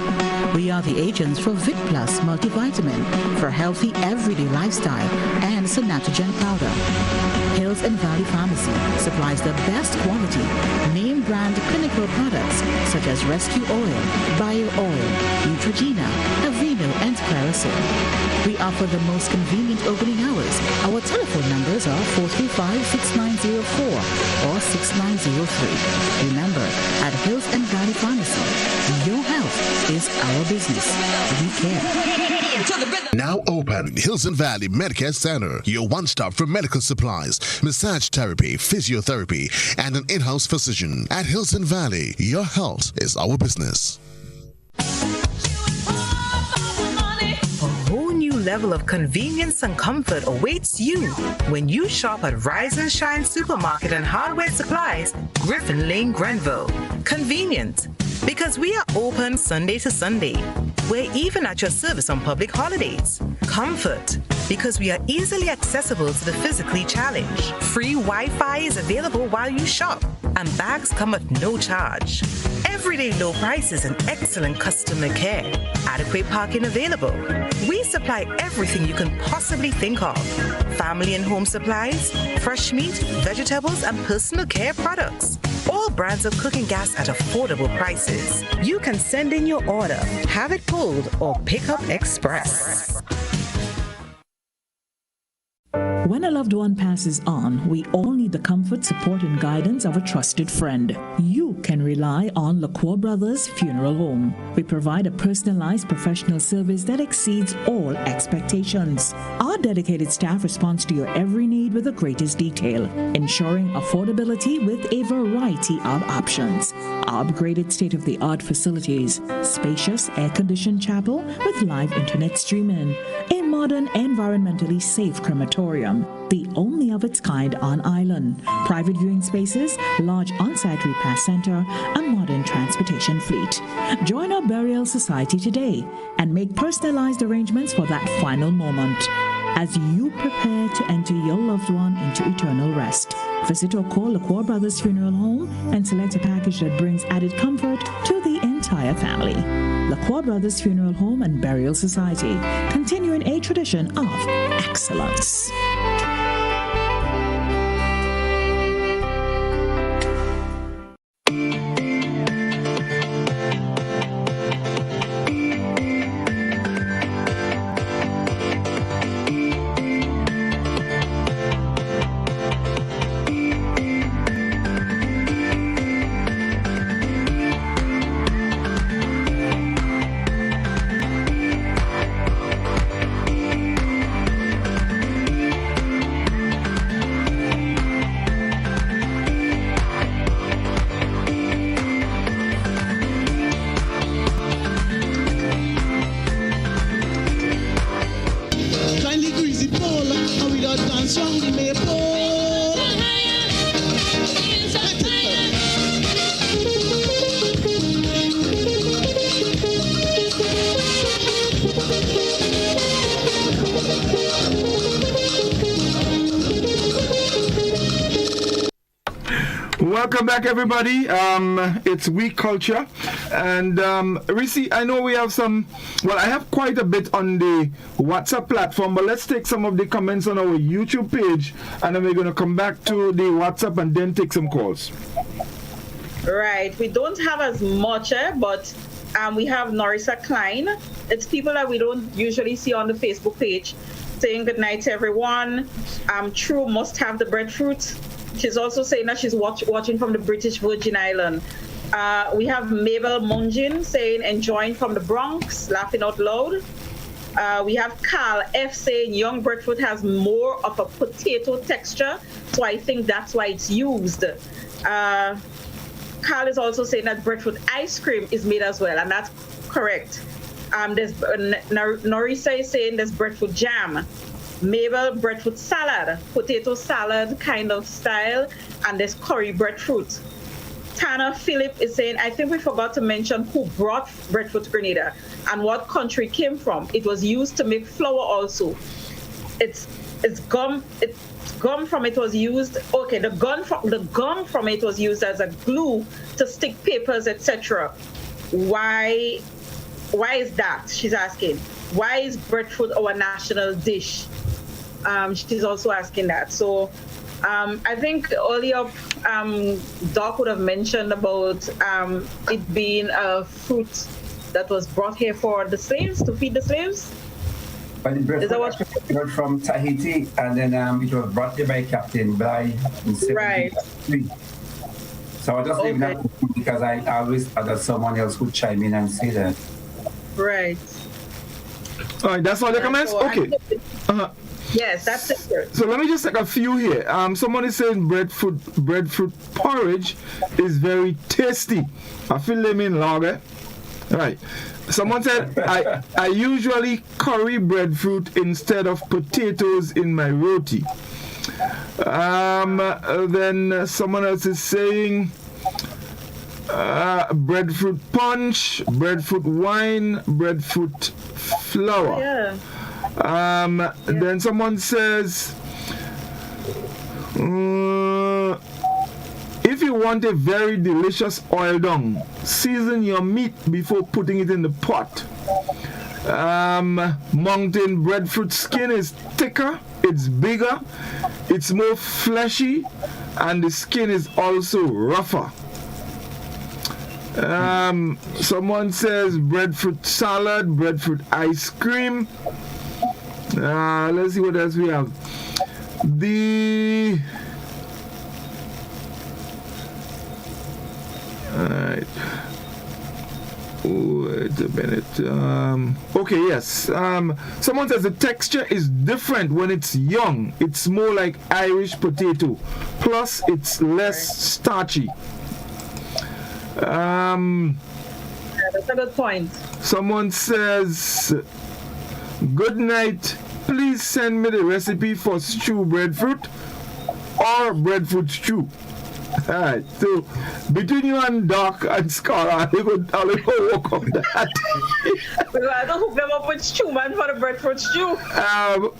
We are the agents for Vit Plus multivitamin for healthy everyday lifestyle and Sonatogen powder. Hills and Valley Pharmacy supplies the best quality, name brand clinical products such as Rescue Oil, Bio Oil, Neutrogena, Aveeno, and Claracil. We offer the most convenient opening hours. Our telephone numbers are 435-6904 or 6903. Remember, at Hills and Valley Pharmacy, your health is our business. We care. Now open, Hills and Valley Medicare Center, your one-stop for medical supplies, massage therapy, physiotherapy, and an in-house physician. At Hills and Valley, your health is our business. Level of convenience and comfort awaits you when you shop at Rise and Shine Supermarket and Hardware Supplies, Griffin Lane, Grenville. Convenient, because we are open Sunday to Sunday. We're even at your service on public holidays. Comfort, because we are easily accessible to the physically challenged. Free Wi-Fi is available while you shop, and bags come at no charge. Everyday low prices and excellent customer care. Adequate parking available. We supply everything you can possibly think of. Family and home supplies, fresh meat, vegetables, and personal care products. All brands of cooking gas at affordable prices. You can send in your order, have it pulled, or pick up express. When a loved one passes on, we all need the comfort, support, and guidance of a trusted friend. You can rely on LaCour Brothers Funeral Home. We provide a personalized professional service that exceeds all expectations. Our dedicated staff responds to your every need with the greatest detail, ensuring affordability with a variety of options. Our upgraded state-of-the-art facilities, spacious air-conditioned chapel with live internet streaming, a modern, environmentally safe crematorium, the only of its kind on island, private viewing spaces, large on-site repast center, a modern transportation fleet. Join our burial society today and make personalized arrangements for that final moment. As you prepare to enter your loved one into eternal rest, visit or call LaCour Brothers Funeral Home and select a package that brings added comfort to the entire family. LaCour Brothers Funeral Home and Burial Society, continuing a tradition of excellence. Welcome back, everybody. It's Week Culture, and Reece, I know we have some. Well, I have quite a bit on the WhatsApp platform, but let's take some of the comments on our YouTube page, and then we're going to come back to the WhatsApp and then take some calls. Right. We don't have as much, but we have Norisa Klein. It's people that we don't usually see on the Facebook page saying good night to everyone. True must have the breadfruit. She's also saying that she's watching from the British Virgin Island. We have Mabel Munjin saying enjoying from the Bronx, laughing out loud. We have Carl F saying young breadfruit has more of a potato texture, so I think that's why it's used. Carl is also saying that breadfruit ice cream is made as well, and that's correct. There's Norisa is saying there's breadfruit jam. Mabel, breadfruit salad, potato salad kind of style, and there's curry breadfruit. Tana Philip is saying, I think we forgot to mention who brought breadfruit to Grenada and what country it came from. It was used to make flour also. It's gum. It's gum from it was used. Okay, the gum from it was used as a glue to stick papers, etc. Why is that? She's asking. Why is breadfruit our national dish? She's also asking that. So I think earlier Doc would have mentioned about it being a fruit that was brought here for the slaves, to feed the slaves. But the breadfruit was from Tahiti, and then it was brought here by Captain Bly in 1783. So I just leave that because I always thought that someone else would chime in and say that. Right. All right, that's all the comments? Okay. Yes, that's it. So let me just take a few here. Someone is saying breadfruit porridge is very tasty. I feel them in lager. Right. Someone said, I usually curry breadfruit instead of potatoes in my roti. Then someone else is saying breadfruit punch, breadfruit wine, breadfruit flour. Yeah. Then someone says, if you you want a very delicious oil dung, season your meat before putting it in the pot. Mountain breadfruit skin is thicker, it's bigger, it's more fleshy, and the skin is also rougher. Someone says breadfruit salad, breadfruit ice cream. Let's see what else we have. Alright. Wait a minute. Okay, yes. Someone says the texture is different when it's young. It's more like Irish potato. Plus, it's less starchy. That's a good point. Someone says, good night. Please send me the recipe for stew breadfruit or breadfruit stew. Alright, so between you and Doc and Scar, I'll go work on that. Well, I don't hook them up with stew, man, for the breadfruit stew.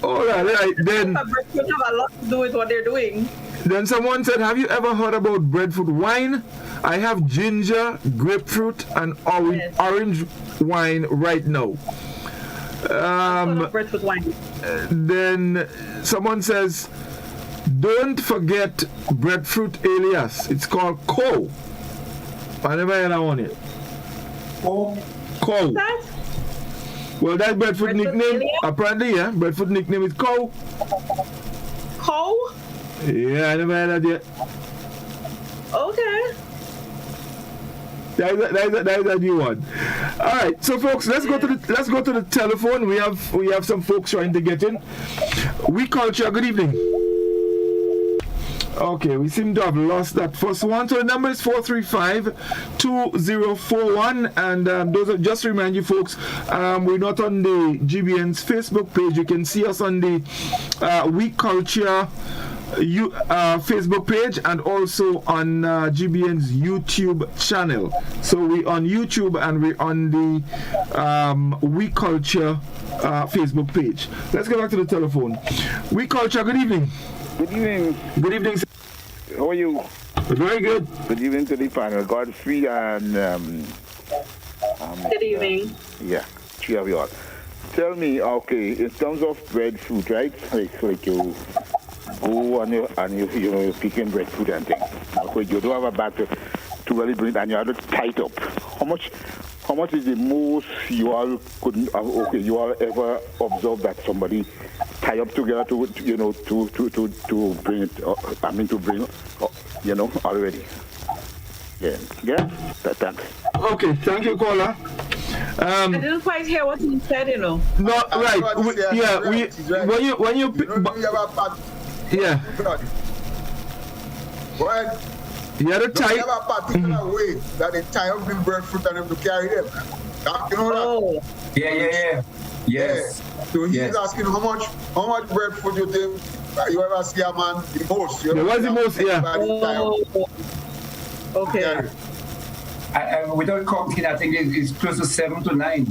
Alright, then. Breadfruit have a lot to do with what they're doing. Then someone said, have you ever heard about breadfruit wine? I have ginger, grapefruit, and orange wine right now. Breadfruit wine. Then someone says, don't forget breadfruit alias. It's called cow. I never heard that one yet. Cow. Well, that breadfruit nickname, alias? Apparently, yeah. Breadfruit nickname is cow. Cow? Yeah, I never heard that yet. Okay. That is a new one. All right, so folks, let's go to the telephone. We have some folks trying to get in. We Culture. Good evening. Okay, we seem to have lost that first one. So the number is 435-2041, and those are, just to remind you folks, we're not on the GBN's Facebook page. You can see us on the We Culture Facebook page and also on GBN's YouTube channel. So we're on YouTube and we're on the We Culture Facebook page. Let's go back to the telephone. We Culture, good evening. Good evening. Good evening, sir. How are you? Very good. Good evening to the panel. Godfrey and good evening. Yeah, three of you all. Tell me, okay, in terms of breadfruit, right? Like you go and you're picking breadfruit and things. Okay, you don't have a bag to really bring it and you have to tie it up. How much is the most you all could you all ever observe that somebody tie up together to bring it to bring already. Yeah, thanks. Okay, thank you, caller. I didn't quite hear what you said, No, right. When you yeah. Well, you have a have a particular way that they tie up the breadfruit and them to carry them. You know that? Yeah. Yes. So he's asking how much breadfruit you think you ever see a man the most. What's the most? Yeah. Okay. Without counting, I think it's close to 7 to 9.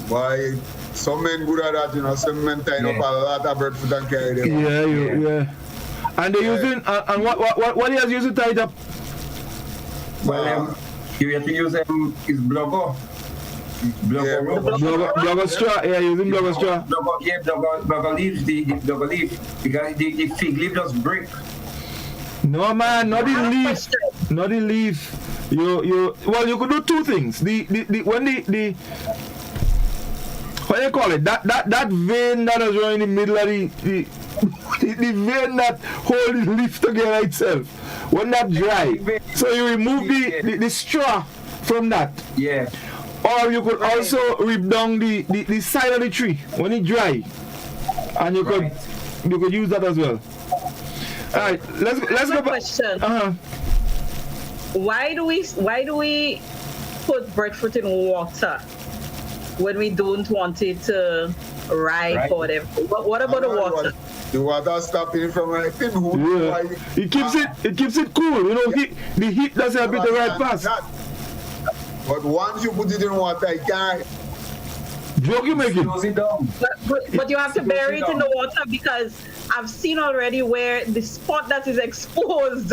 Why? Some men good at that, some men tying up a lot of breadfruit and carry them. Yeah. And they're using, and what he has used to tie it up? Well, you have to use his blogger. Blogger straw, using blogger straw. Blogger leaf, the blogger leaf, because the fig leaf does break. No man, not the leaf. Not the leaf. You could do two things. What do you call it? That vein that is running in the middle of the vein that holds the leaf together itself. When that dry, so you remove the straw from that. Yeah. Or you could also rip down the side of the tree when it dry, and you could use that as well. All right, let's go back. Question. Why do we put breadfruit in water when we don't want it to ripe or whatever? What about the water? The water stopping it from ripening. Yeah. It keeps it cool. The heat doesn't help it to ripe fast. But once you put it in water, it can't. Joke you making? But you have to bury it in the water because I've seen already where the spot that is exposed.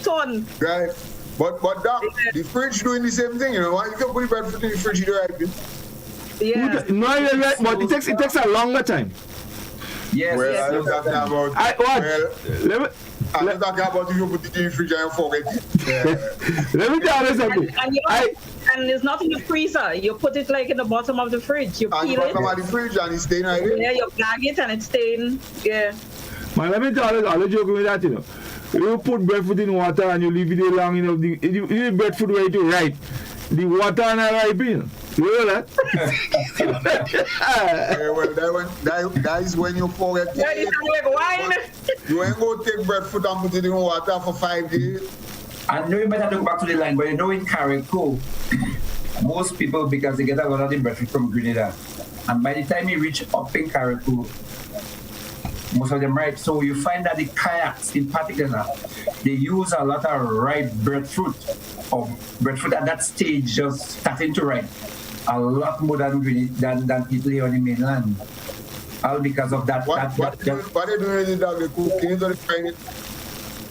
Ton. Right. But Doc, the fridge doing the same thing, you know. Why you can put breadfruit in the fridge, you right? Yeah. No, you're right, but it takes a longer time. Yes. Well, yes. I'm talking about. I'm talking about if you put it in the fridge and you forget it. Let me tell you something. And it's not in the freezer. You put it like in the bottom of the fridge. You peel it. Bottom of the fridge and it's staying right there. Yeah, you bag it and it's staying. Yeah. Man, let me tell you, I'll joke with that, you know. You put breadfruit in water and you leave it there long enough. You leave breadfruit ready to ripe. The water and a ripe, you know. You know that? That is when you forget. You ain't go take breadfruit and put it in water for 5 days. I know you better look back to the line, but you know in Carrico, most people, because they get a lot of the breadfruit from Grenada, and by the time you reach up in Carrico, most of them ripe. So you find that the kayaks in particular, they use a lot of ripe breadfruit, or breadfruit at that stage just starting to ripe. A lot more than people here on the mainland. All because of that. What are they doing with the cooking?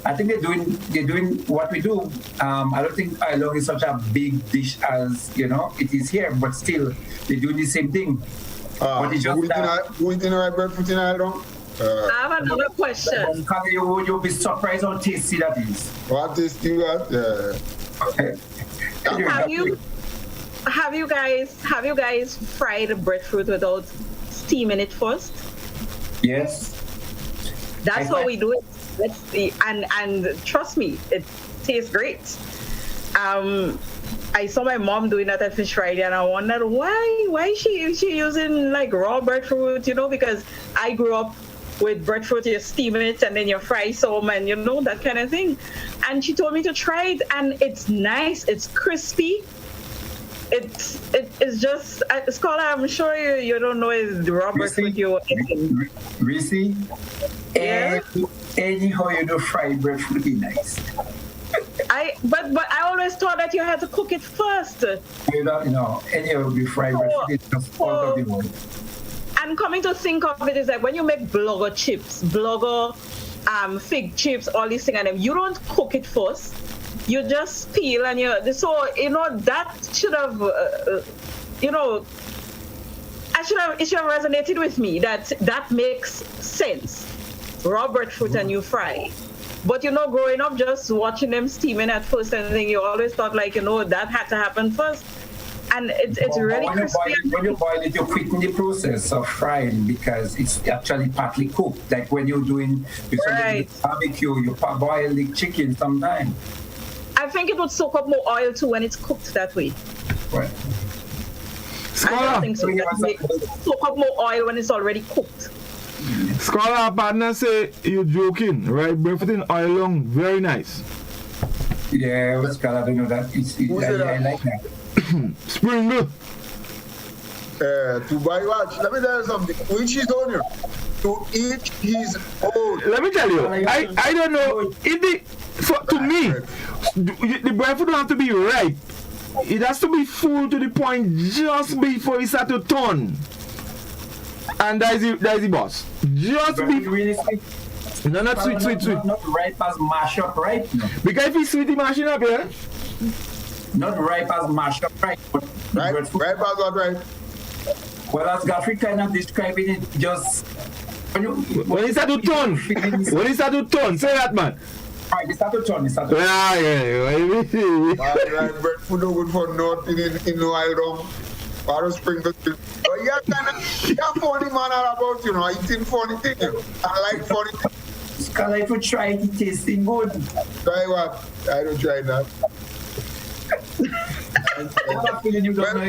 I think they're doing what we do. I don't think Ireland is such a big dish as it is here, but still they're doing the same thing. But it's just who eating right breadfruit in Ireland? I have another question. You'll be surprised how tasty that is. What tasty that? Have you guys fried breadfruit without steaming it first? Yes. That's how we do it. Let's see. And trust me, it tastes great. I saw my mom doing that at Fish Friday, and I wondered why she using like raw breadfruit, because I grew up with breadfruit, you steam it and then you fry some and that kind of thing. And she told me to try it, and it's nice, it's crispy. It's just, Scholar, I'm sure you don't know is the raw breadfruit you're eating. Reece? Yeah. Anyhow you do fried breadfruit is nice. But I always thought that you had to cook it first. Anyhow you fried breadfruit, it's just all of the world. And coming to think of it, is like when you make blogger chips, fig chips, all these things, and you don't cook it first. You just peel and that should have, it should have resonated with me that makes sense. Raw breadfruit and you fry. But growing up just watching them steaming at first and then you always thought that had to happen first. And it's really crispy. When you boil it, you're quitting the process of frying because it's actually partly cooked. Like when you're doing barbecue, you boil the chicken sometimes. I think it would soak up more oil too when it's cooked that way. Right. I don't think so. It soak up more oil when it's already cooked. Scholar, our partner say you're joking, right? Breadfruit in oil long, very nice. Yeah, Scholar, I know that. I like that. Sprinkle. To buy what? Let me tell you something. Which is on you? To each his own. Let me tell you. I don't know. To me, the breadfruit don't have to be ripe. It has to be full to the point just before it starts to turn. And that's the boss. Just really sweet. No, not sweet. Not ripe as mash up, right? No. Because if it's sweet, the mashing up, yeah? Not ripe as mash up, right? But ripe as what, right? Well, as Godfrey kind of describing it, just when it start to turn. When it start to turn, say that, man. Right, it start to turn. Yeah. Breadfruit no good for nothing in no oil rum. Or sprinkle. But you're funny man about, eating funny things. I like funny things. Because if you try it, it tasting good. Try what? I don't try that. I have a feeling you don't know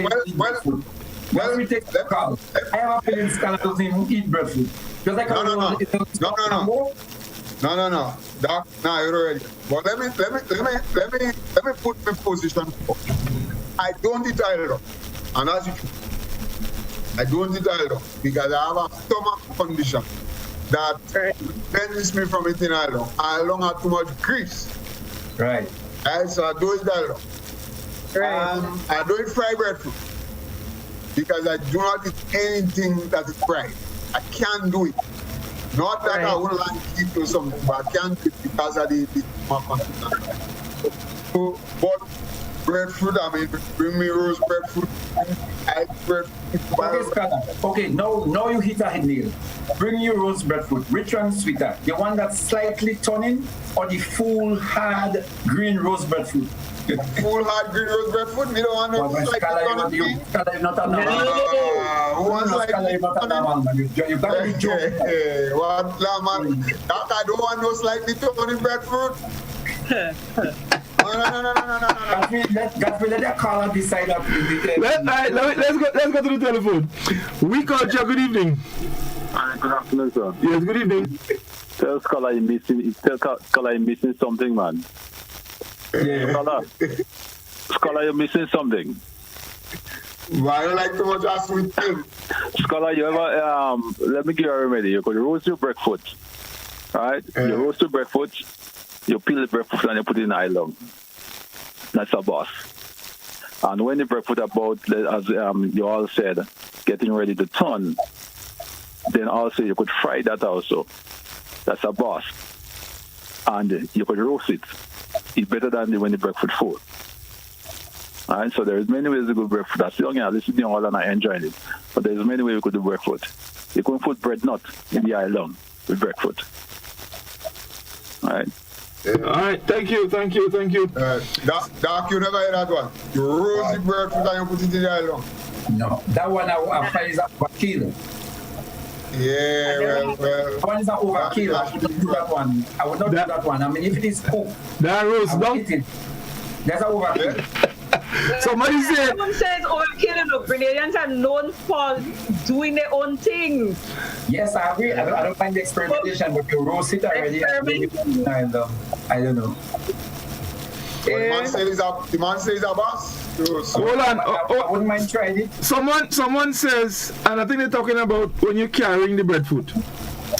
well, we take the call. I have a feeling Scholar doesn't even eat breadfruit. Just like No. Doc, you're ready. But let me put my position. I don't eat oil, and as you I don't eat oil because I have a stomach condition that prevents me from eating oil. I don't have too much grease. Right. So I don't eat oil. Right. I don't eat fried breadfruit. because I do not eat anything that is fried. I can't do it. Not that I would like to eat or something, but I can't do it because of the so, but breadfruit, I mean, bring me rose breadfruit, breadfruit. Okay, now you hit a head nail. Bring your rose breadfruit. Which one sweeter? The one that's slightly turning or the full hard green rose breadfruit? Full hard green rose breadfruit? Me don't want no slightly turning. You gotta be joking. What, man? I don't want no slightly turning breadfruit. No. Godfrey, let that caller decide that. Let's go to the telephone. We called you. Good evening. Good afternoon, sir. Yes, good evening. Tell Scholar you're missing something, man. Yeah. Scholar, you're missing something. Why I don't like too much of sweet thing? Scholar, you ever let me give you a remedy. You could roast your breadfruit. Right? You roast your breadfruit. You peel the breadfruit and you put it in iron. That's a boss. And when the breadfruit about, as you all said, getting ready to turn, then also you could fry that also. That's a boss. And you could roast it. It's better than when the breadfruit full. Alright, so there's many ways to do breadfruit. That's the only listening all and I enjoying it. But there's many ways you could do breadfruit. You can put bread nut in the island with breadfruit. Alright. All right, thank you. Doc, you never heard that one. You roast the breadfruit and you put it in the island. No, that one I find is overkill. Yeah, well. One is an overkill. I would not do that one. I mean, if it is cooked, that roast dog. That's an overkill. Somebody said. Someone says overkill. Look, Grenadians are known for doing their own things. Yes, I agree. I don't find the experimentation, but you roast it already. I don't know. The man says a boss. Hold on. I wouldn't mind trying it. Someone says, and I think they're talking about when you're carrying the breadfruit.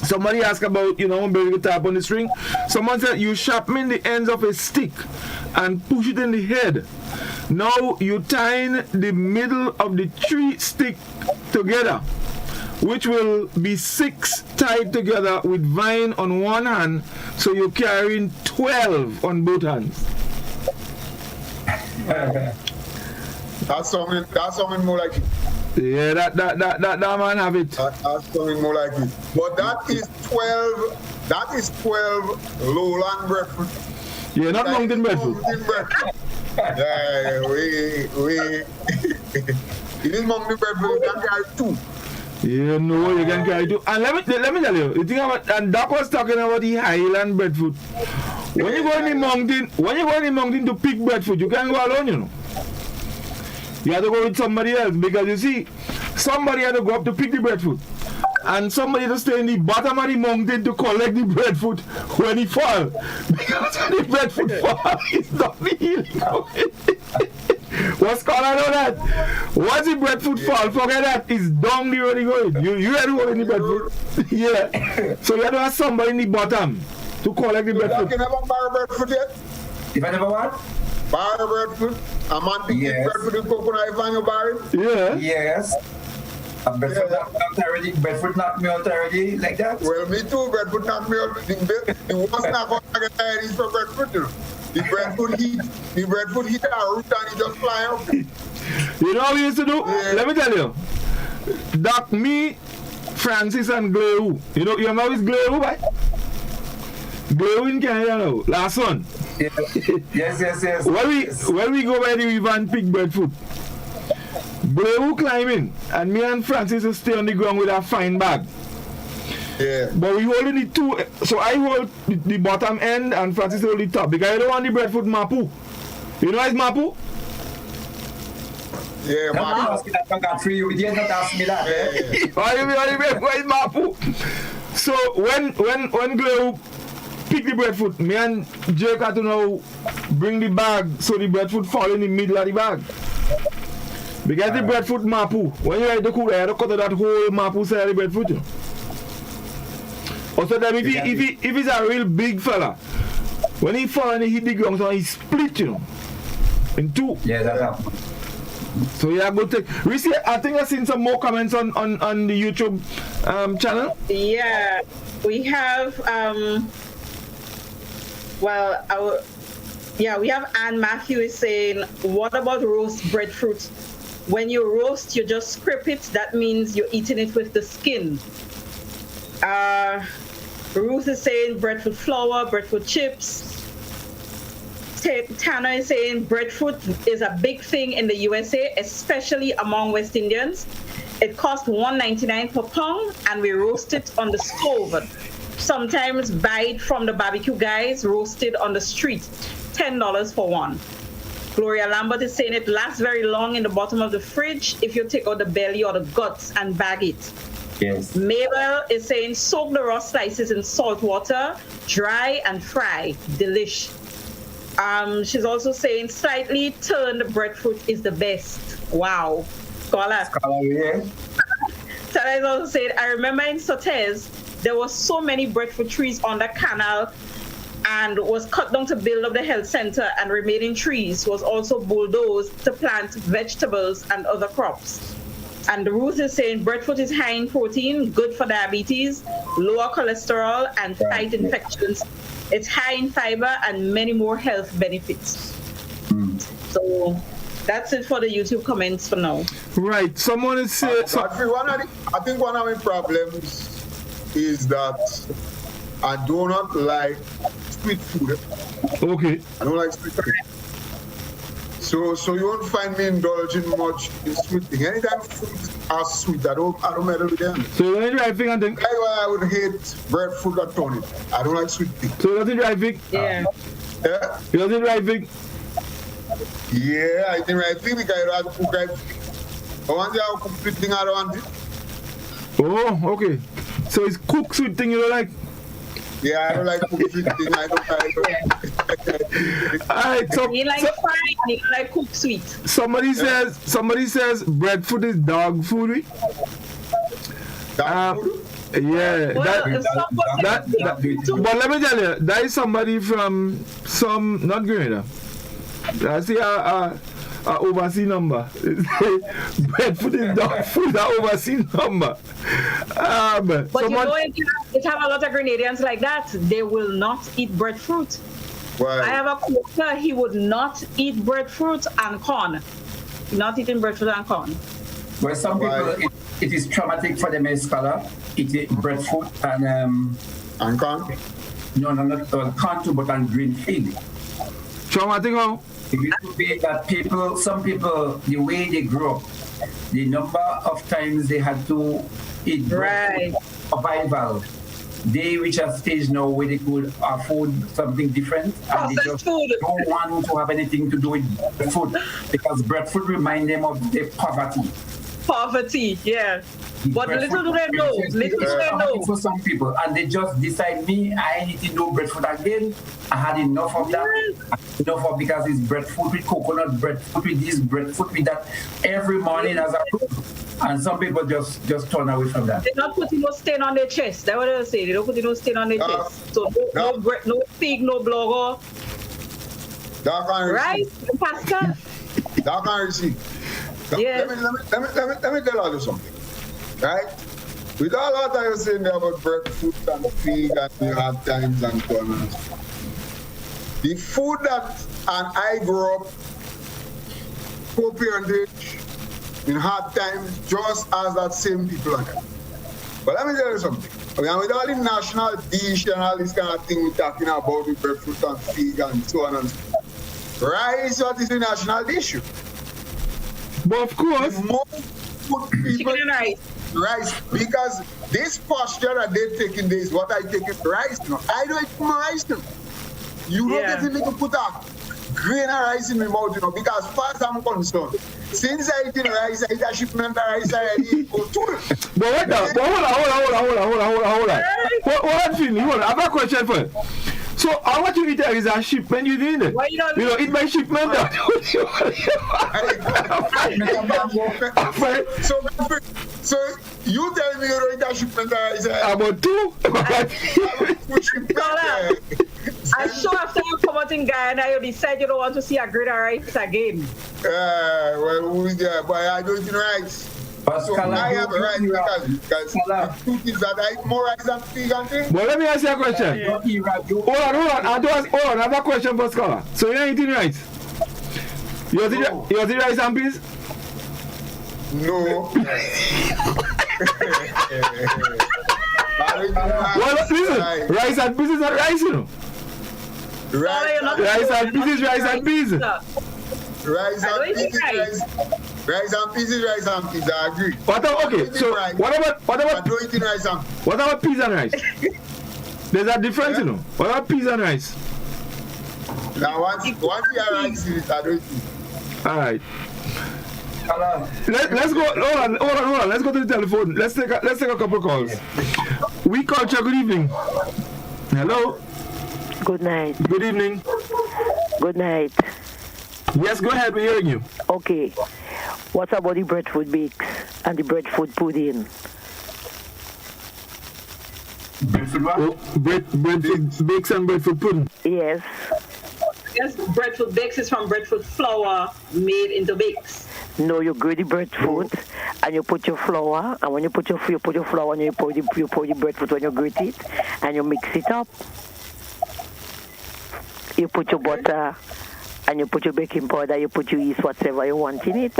Somebody asked about, when building a tap on the string. Someone said you sharpen the ends of a stick and push it in the head. Now you tie the middle of the three stick together, which will be 6 tied together with vine on one hand, so you're carrying 12 on both hands. That's something more like it. Yeah, that man have it. That's something more like it. But that is 12 lowland breadfruit. Yeah, not mountain breadfruit. Yeah, it is mountain breadfruit. You can carry 2. You know, you can carry 2. And let me tell you, the thing about, and Doc was talking about the highland breadfruit. When you go in the mountain to pick breadfruit, you can't go alone, you know. You have to go with somebody else, because you see, somebody had to go up to pick the breadfruit, and somebody had to stay in the bottom of the mountain to collect the breadfruit when he fall. Because when the breadfruit fall, it's not the healing of it. What's called I know that? Once the breadfruit fall, forget that. It's down the road going. You had to go in the breadfruit. Yeah. So you have to have somebody in the bottom to collect the breadfruit. You never borrow breadfruit yet? If I never what? Borrow breadfruit? A man pick breadfruit with coconut if you borrow it? Yeah. Yes. Breadfruit knocked me out already like that? Well, me too. Breadfruit knocked me out. The worst knock I get tired is for breadfruit, you know. The breadfruit hit a root and it just fly out. You know what we used to do? Yeah. Let me tell you. Doc, me, Francis, and Gleu. You know who is Gleu, right? Gleu in Canada now. Last one. Yes. When we go by the river and pick breadfruot, Gleu climbing, and me and Francis will stay on the ground with a fine bag. Yeah. But we holding the two, so I hold the bottom end and Francis hold the top, because I don't want the breadfruit mapu. You know it's mapu? Yeah, mapu. You did not ask me that. Why is mapu? So when Gleu pick the breadfruit, me and Jake had to now bring the bag so the breadfruit fall in the middle of the bag. Because the breadfruit mapu, when you ready to cook, you have to cut out that whole mapu side of the breadfruit. You know? Also, then if he's a real big fella, when he fall and he hit the ground, so he split, in 2. Yeah, that happens. So yeah, good thing. Reece, I think I've seen some more comments on the YouTube channel. Yeah, we have we have Anne Matthew is saying, what about roast breadfruit? When you roast, you just scrape it. That means you're eating it with the skin. Ruth is saying breadfruit flour, breadfruit chips. Tana is saying breadfruit is a big thing in the USA, especially among West Indians. It costs $1.99 per pound, and we roast it on the stove. Sometimes buy it from the barbecue guys, roasted on the street. $10 for one. Gloria Lambert is saying it lasts very long in the bottom of the fridge if you take out the belly or the guts and bag it. Yes. Mabel is saying soak the raw slices in salt water, dry and fry. Delish. She's also saying slightly turned breadfruit is the best. Wow. Scholar, yeah. Sarah is also saying, I remember in Sotes, there were so many breadfruit trees on the canal and was cut down to build up the health center, and remaining trees was also bulldozed to plant vegetables and other crops. And Ruth is saying breadfruit is high in protein, good for diabetes, lower cholesterol, and fight infections. It's high in fiber and many more health benefits. So that's it for the YouTube comments for now. Right. Someone is saying... I think one of my problems is that I do not like sweet food. Okay. I don't like sweet food. So you won't find me indulging much in sweet things. Anytime foods are sweet, I don't meddle with them. So you don't drive I think? That's why I would hate breadfruit or tonic. I don't like sweet things. So you doesn't drive? Yeah. Yeah. You doesn't drive? Yeah, I think right thing because I don't have to cook right thing. I want to have a complete thing I don't want it. Oh, okay. So it's cooked sweet thing you don't like? Yeah, I don't like cooked sweet thing. I don't like it. Alright, so you like fried, you like cooked sweet. Somebody says breadfruit is dog food. Dog food? Yeah, Well, but let me tell you, that is somebody from not Grenada. I see a overseas number. Breadfruit is dog food, that overseas number. But you know, it have a lot of Grenadians like that. They will not eat breadfruit. Right. I have a quarter, he would not eat breadfruit and corn. Not eating breadfruit and corn. Well, some people, it is traumatic for them as scholar. Eat breadfruit and corn? No, not corn too, but on green feed. Traumatic how? It used to be that some people, the way they grew up, the number of times they had to eat bread for survival. They reach a stage now where they could afford something different, and they just don't want to have anything to do with food because breadfruit reminds them of their poverty. Poverty, yeah. But little do they know. For some people, and they just decide, I need to do breadfruit again. I had enough of that. Because it's breadfruit with coconut, breadfruit with this, breadfruit with that every morning as a group. And some people just turn away from that. They're not putting no stain on their chest. That's what they say. They don't put no stain on their chest. So no pig, no blogger. Right? Pasta. That can receive. Yeah. Let me tell you something. Right? With all that I was saying about breadfruit and pig and the hard times and so on. The food that I grew up, poor parentage, in hard times, just as that same people are there. But let me tell you something. With all the national dish and all this kind of thing we're talking about with breadfruit and pig and so on and so on. Rice, what is the national dish? But of course, most people rice, because this posture that they're taking this, what I take is rice. No, I don't eat my rice. No. You don't get me to put a grain of rice in my mouth, because as far as I'm concerned, since I eat rice, I eat a shipment of rice, I eat go to it. But hold on. Hold on. I have a question for you. So, how much you eat there is a shipment you did it? You don't eat my shipment. So You tell me you don't eat a shipment of rice. About 2? I'm sure after you come out in Guyana, you decide you don't want to see a grain of rice again. Well, who's there? But I don't eat rice. So I have rice because the truth is that I eat more rice than pig and things. But let me ask you a question. Hold on. I have a question for Scholar. So you're not eating rice? You eat rice and peas? No. Well, listen, rice and peas is not rice, you know. Rice and peas is rice and peas. Rice and peas is rice. Rice and peas is rice and peas. I agree. What about peas and rice? There's a difference, you know. What about peas and rice? Now once you have rice in it, I don't eat. All right. Let's go. Hold on. Let's go to the telephone. Let's take a couple calls. We Culture. Good evening. Hello. Good night. Good evening. Good night. Yes, go ahead. We're hearing you. Okay. What about the breadfruit bakes and the breadfruit pudding? Breadfruit bakes and breadfruit pudding. Yes. Yes, breadfruit bakes is from breadfruit flour made into bakes. No, you grate the breadfruit and you put your flour, and when you put your flour and you pour the breadfruit when you grate it, and you mix it up. You put your butter and you put your baking powder, you put your yeast, whatever you want in it,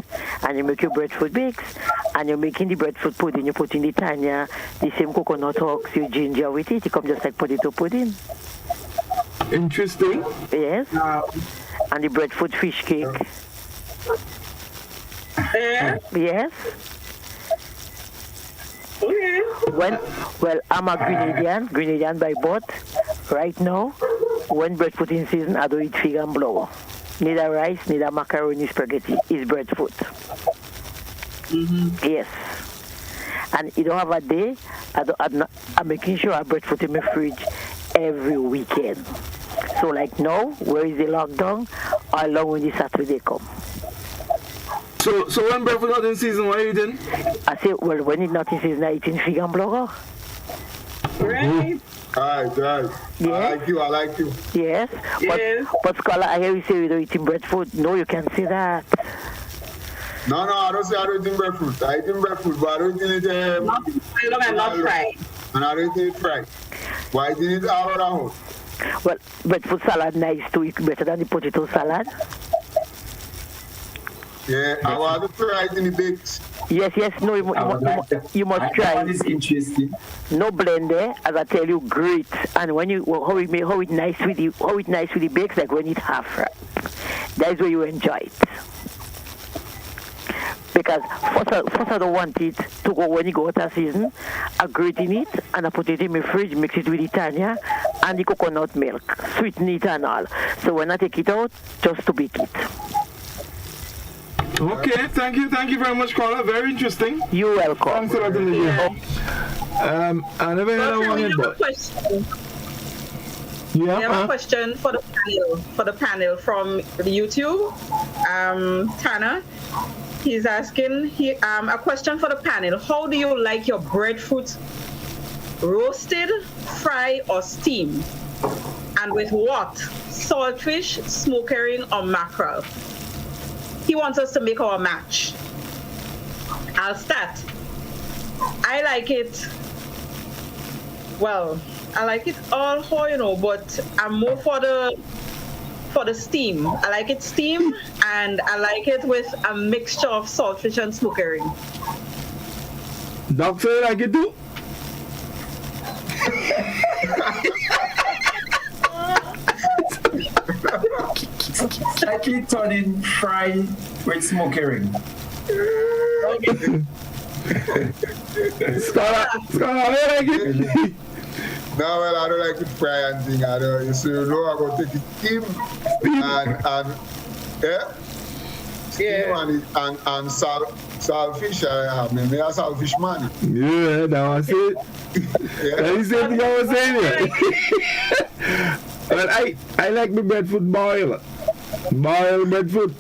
and you make your breadfruit bakes, and you're making the breadfruit pudding, you put in the tanya, the same coconut husks, you ginger with it, it comes just like potato pudding. Interesting. Yes. And the breadfruit fish cake. Yes. Okay. Well, I'm a Grenadian by birth. Right now, when breadfruit in season, I don't eat fig and blower. Neither rice, neither macaroni, spaghetti. It's breadfruit. Mm-hmm. Yes. And you don't have a day, I'm making sure I have breadfruit in my fridge every weekend. So like now, where is the lockdown? How long when the Saturday come? So when breadfruit not in season, what are you eating? I say, well, when it's not in season, I eating fig and blower. Right. Right. Yeah. I like you. Yes. But Scholar, I hear you say you don't eat breadfruit. No, you can't say that. No, I don't say I don't eat breadfruit. I eat breadfruit, but I don't eat it. Not fried. And I don't eat it fried. Why I eat it all around? Well, breadfruit salad nice to eat better than the potato salad. Yeah, I want to try it in the bakes. Yes. No, you must try. That is interesting. No blender, as I tell you, great. And when you how it nice with the bakes, like when it's half wrapped. That is where you enjoy it. Because first I don't want it to go when you go out of season. I grate in it and I put it in my fridge, mix it with the tanya and the coconut milk, sweeten it and all. So when I take it out, just to bake it. Okay, thank you very much, caller. Very interesting. You're welcome. Thanks a lot, Olivia. I never had one yet, but we have a question for the panel from the YouTube. Tana, he's asking a question for the panel. How do you like your breadfruit? Roasted, fried, or steamed? And with what? Saltfish, smoke herring, or mackerel? He wants us to make our match. I'll start. I like it. Well, I like it all whole, but I'm more for the steam. I like it steamed, and I like it with a mixture of saltfish and smoke herring. Doctor, you like it too? Slightly turning fried with smoke herring. Scholar, I like it. No, well, I don't like it fried and thing. I don't. So you know, I'm gonna take it steam and saltfish. I have me a saltfish man. Yeah, that was it. That is the same thing I was saying. Yeah. Well, I like the breadfruit boil. Boil breadfruit.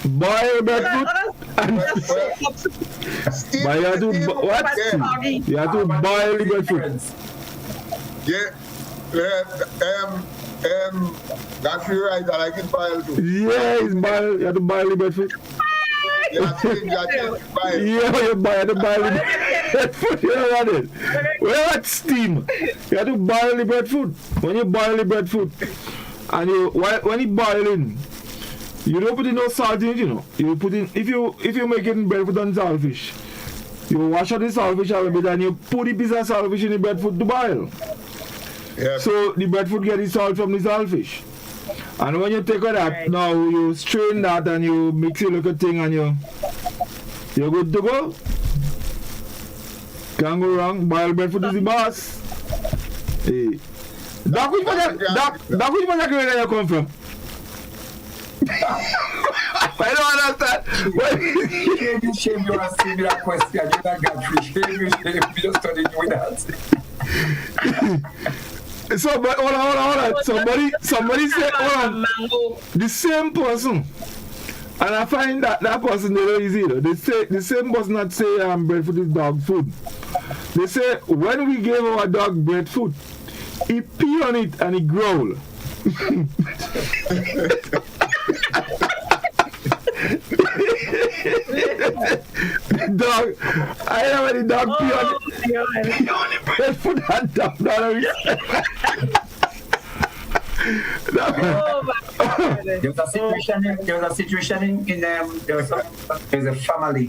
Boil breadfruit. But you have to what? You have to boil the breadfruit. Yeah. Godfrey right, I like it boiled too. Yeah, it's boiled. You have to boil the breadfruit. Yeah, you have to boil the breadfruit. You know what it is? Well, that's steam. You have to boil the breadfruit. When you boil the breadfruit, and when it's boiling, you don't put in no salt in it, you know. You put in if you make it in breadfruit and saltfish, you wash out the saltfish a little bit and you put the piece of saltfish in the breadfruit to boil. Yep. So the breadfruit get the salt from the saltfish. And when you take that, now you strain that and you mix it like a thing and you're good to go. Can't go wrong. Boiled breadfruit is the boss. Hey. Doc, which part of Grenada you come from? I don't understand. Shame you asking me that question. You don't got free. Shame you just studied with that. So, but hold on. Somebody said, the same person. And I find that person they don't easy. You know. They say the same person not say breadfruit is dog food. They say when we gave our dog breadfruit, he pee on it and he growl. Dog, I know when the dog pee on the breadfruit and dog not There was a situation in there's a family,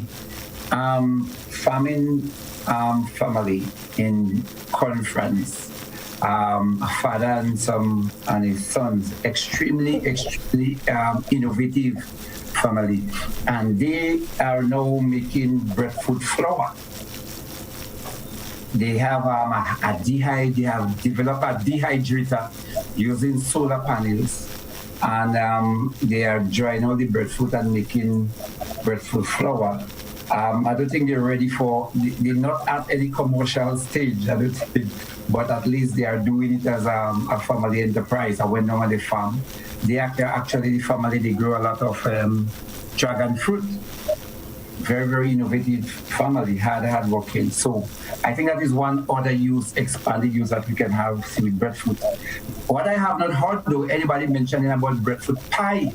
farming family in conference. A father and his sons, extremely innovative family, and they are now making breadfruit flour. They have they have developed a dehydrator using solar panels, and they are drying all the breadfruit and making breadfruit flour. I don't think they're ready they're not at any commercial stage, I don't think, but at least they are doing it as a family enterprise. I went down on the farm. They actually, the family, they grow a lot of dragon fruit. Very, very innovative family, hard working. So I think that is one other expanded use that we can have with breadfruit. What I have not heard, though, anybody mentioning about breadfruit pie.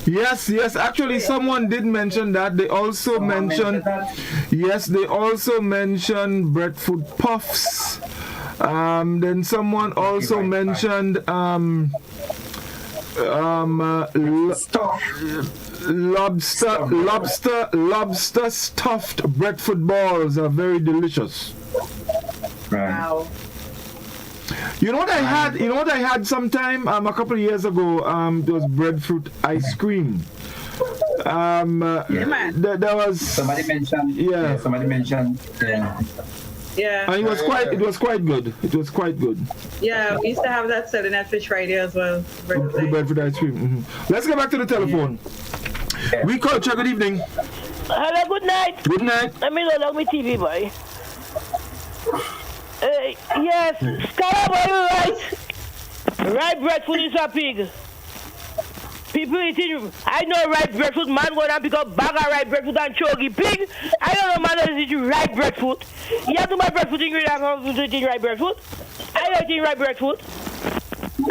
Yes. Actually, someone did mention that. They also mentioned breadfruit puffs. Then someone also mentioned lobster stuffed breadfruit balls are very delicious. Wow. You know what I had sometime a couple of years ago, it was breadfruit ice cream. There was somebody mentioned. Yeah. Somebody mentioned. Yeah. And it was quite good. Yeah, we used to have that selling at Fish Friday as well. Breadfruit ice cream. Mm-hmm. Let's get back to the telephone. Yeah. We call Chuck, good evening. Hello, good night. Good night. Let me go along with TV, boy. Yes, Scott, right breadfruit is a pig. People eating, I know right breadfruit, man go down pick up bag of right breadfruit and chogi pig. I don't know man is eating right breadfruit. You have to buy breadfruit ingredients to eat right breadfruit. I don't eat right breadfruit.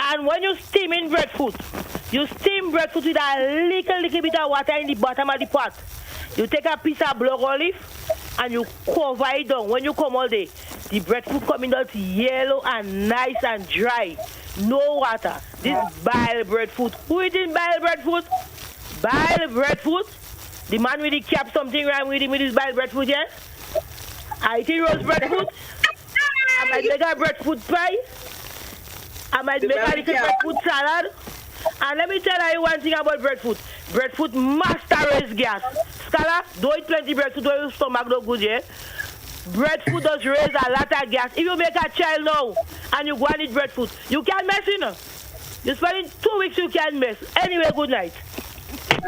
And when you steam in breadfruit, you steam breadfruit with a little bit of water in the bottom of the pot. You take a piece of black olive and you cover it down. When you come all day, the breadfruit coming out yellow and nice and dry. No water. This boiled breadfruit. Who eating boiled breadfruit? Boiled breadfruit? The man with the cap, something wrong with him with his boiled breadfruot, yeah? I eat roast breadfruit. I might make a breadfruit pie. I might make a little breadfruit salad. And let me tell you one thing about breadfruit. Breadfruit master raise gas. Scholar, don't eat plenty breadfruit, don't your stomach no good, yeah? Breadfruit does raise a lot of gas. If you make a child now and you go and eat breadfruit, you can't mess, you know. You spend in 2 weeks, you can't mess. Anyway, good night.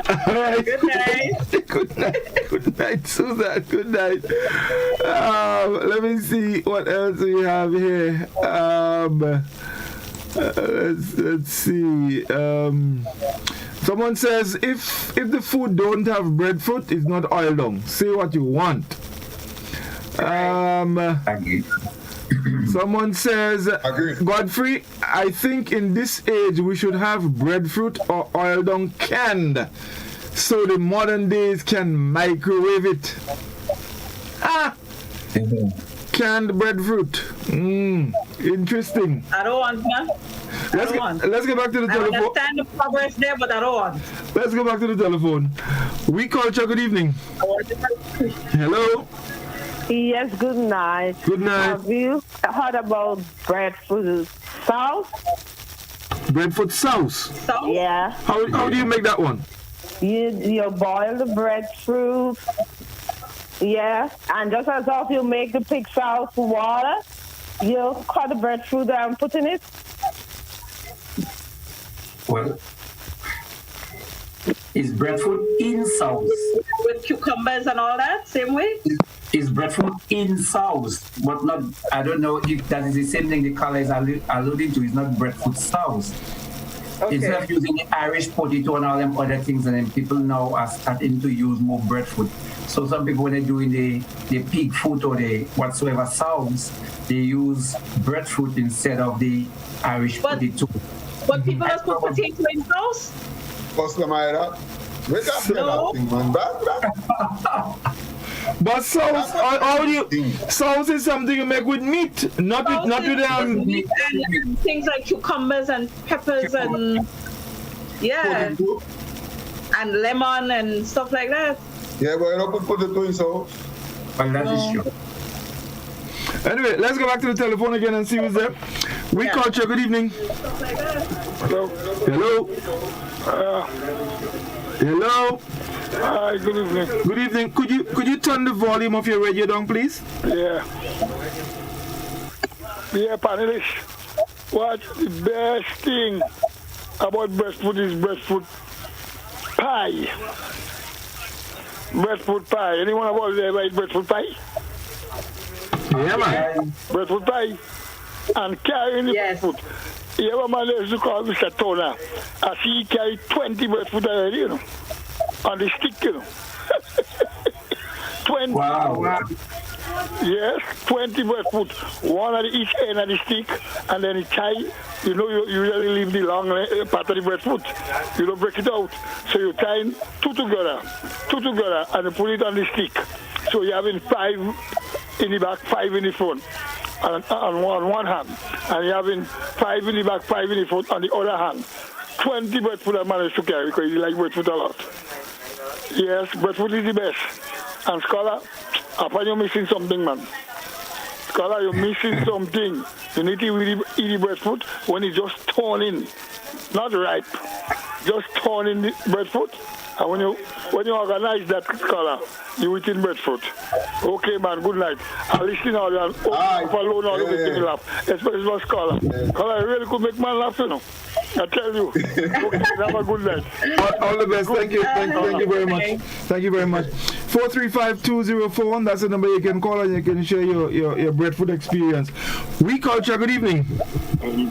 All right. Good night. Good night, Susan. Good night. Let me see what else we have here. Let's see. Someone says if the food don't have breadfruit, it's not oil down. Say what you want. Someone says, Godfrey, I think in this age we should have breadfruit or oil down canned, so the modern days can microwave it. Canned breadfruit. Interesting. I don't want that. Let's get back to the telephone. I understand the progress there, but I don't want. Let's go back to the telephone. We culture, good evening. Hello. Yes, good night. Good night. Have you heard about breadfruit sauce? Breadfruit sauce? Yeah. How do you make that one? You boil the breadfruit. Yeah. And just as if you make the pig sauce water, you cut the breadfruit and put in it. Well, is breadfruit in sauce? With cucumbers and all that, same way? Is breadfruit in sauce, but not, I don't know if that is the same thing the caller is alluding to. It's not breadfruit sauce. Okay. Instead of using the Irish potato and all them other things, and then people now are starting to use more breadfruit. So some people, when they're doing the pig foot or the whatsoever sauce, they use breadfruit instead of the Irish potato. But people just put potato in sauce? What's the matter? Wake up, that thing, man. But sauce, sauce is something you make with meat, not with meat and things like cucumbers and peppers and and lemon and stuff like that. Yeah, but you don't put potato in sauce. Well, that is true. Anyway, let's go back to the telephone again and see who's there. We culture, good evening. Hello. Hello. Hello. Hi, good evening. Good evening. Could you turn the volume of your radio down, please? Yeah. Yeah, panelists. What's the best thing about breadfruit is breadfruit pie. Breadfruit pie. Anyone about there eat breadfruit pie? Yeah, man. Breadfruit pie. And carrying the breadfruit. You have a man that used to call Mr. Toner. I see he carry 20 breadfruit already, you know. On the stick, you know. 20. Wow. Yes, 20 breadfruit. One at each end of the stick, and then you tie. You know, you usually leave the long part of the breadfruit. You don't break it out. So you tie two together, and you put it on the stick. So you're having 5 in the back, 5 in the front. On one hand, and you're having 5 in the back, 5 in the front on the other hand. 20 breadfruit I managed to carry because you like breadfruit a lot. Yes, breadfruit is the best. And Scholar, I find you're missing something, man. Scholar, you're missing something. You need to eat the breadfruit when it's just torn in, not ripe. Just torn in the breadfruit. And when you organize that, Scholar, you eat in breadfruit. Okay, man, good night. I'll listen all and alone all make me laugh. Especially my Scholar. Scholar, you really could make man laugh, you know. I tell you. Okay, have a good night. All the best. Thank you very much. Thank you very much. 435-2041. That's the number you can call and you can share your breadfruit experience. We culture. Good evening.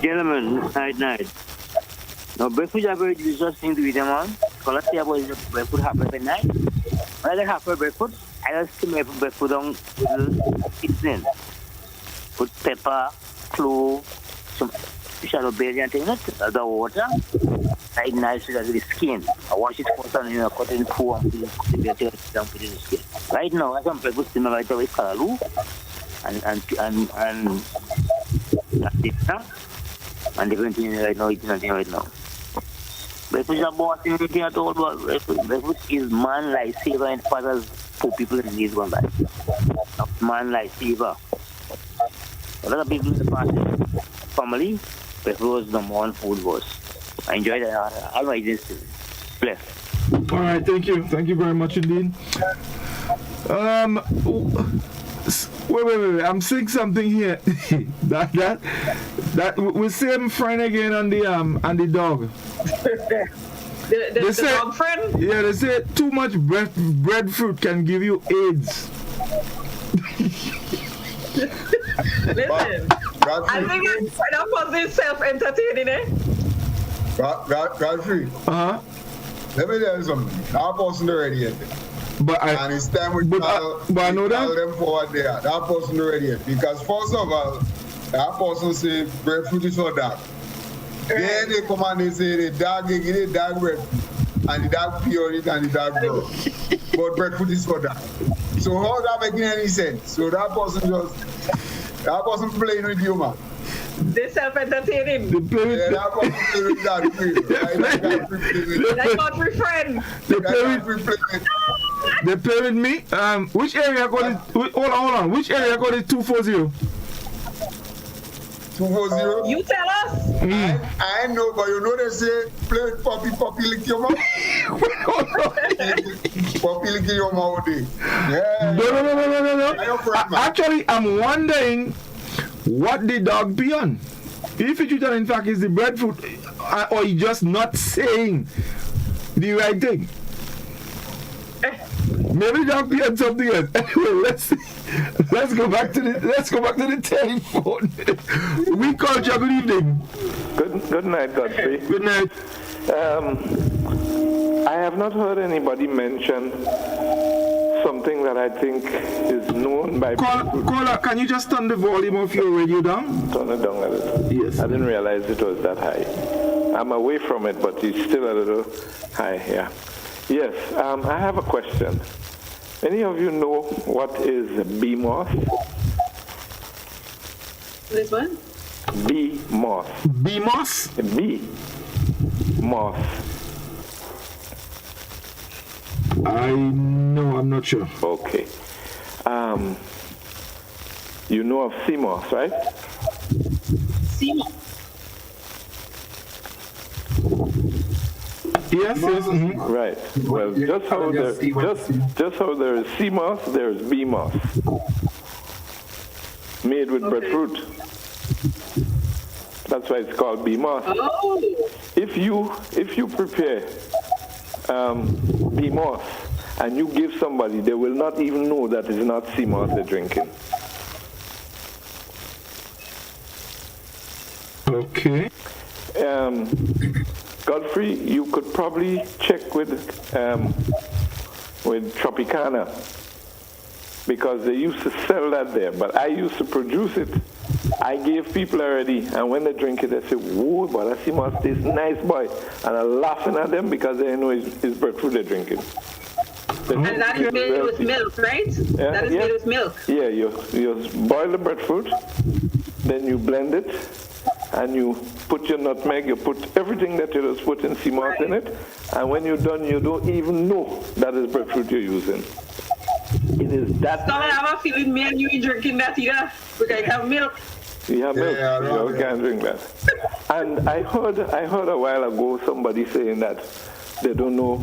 Gentlemen, night. Now, breadfruit are very delicious thing to eat, man. Because let's say about breadfruit half every night. When I get half a breadfruit, I just make breadfruit on with seasoning. Put pepper, clove, some shallow berry and things, the water, like nice with the skin. I wash it first and cut it in 4 and put it in the skin. Right now, I some breadfruit still right away callaloo and different things right now, eating nothing right now. Breadfruit is a boss thing at all, but breadfruit is man lifesaver and fathers for people in these one life. Man lifesaver. A lot of people in the past family, breadfruit was the one food was. I enjoyed it. All my days. Bless. All right, thank you. Thank you very much indeed. Wait. I'm seeing something here. that we same friend again on the dog. the dog friend? Yeah, they say too much breadfruit can give you AIDS. Listen, I think it's that person self-entertaining, eh? Godfrey. Let me tell you something. That person already yet. And it's time we call them forward there. That person already yet. Because first of all, that person say breadfruit is not dark. Then they come and they say the dog, they get the dog breadfruit. And the dog pee on it and the dog brown. But breadfruit is not dark. So how that making any sense? So that person playing with you, man. They self-entertaining. They play with that person play with Godfrey. Like Godfrey friend. They play with me. Which area code is? Hold on. Which area code is 240? 240? You tell us. I know, but you know they say play with puppy lick your mouth. Puppy lick your mouth. Yeah. No. Actually, I'm wondering what the dog be on. If it in fact is the breadfruit, or you just not saying the right thing. Maybe the dog be on something else. Anyway, let's go back to the telephone. We called you. Good evening. Good night, Godfrey. Good night. I have not heard anybody mention something that I think is known by Caller, can you just turn the volume of your radio down? Turn it down a little. Yes. I didn't realize it was that high. I'm away from it, but it's still a little high, yeah. Yes, I have a question. Any of you know what is bee moss? This one? Bee moss. Bee moss? Bee moss. I'm not sure. Okay. You know of sea moss, right? Sea moss. Yes. Right. Well, just how there is sea moss, there is bee moss, made with breadfruit. That's why it's called bee moss. Oh. If you prepare bee moss and you give somebody, they will not even know that it's not sea moss they're drinking. Okay. Godfrey, you could probably check with Tropicana because they used to sell that there, but I used to produce it. I gave people already, and when they drink it, they say, "Whoa, but that sea moss tastes nice, boy," and I'm laughing at them because they know it's breadfruit they're drinking. And that is made with milk, right? Yeah, that is made with milk. Yeah, you boil the breadfruit, then you blend it, and you put your nutmeg, you put everything that you're just putting sea moss in it, and when you're done, you don't even know that is breadfruit you're using. It is that. So I have a feeling me and you ain't drinking that either, because I have milk. You have milk. You can't drink that. And I heard a while ago somebody saying that they don't know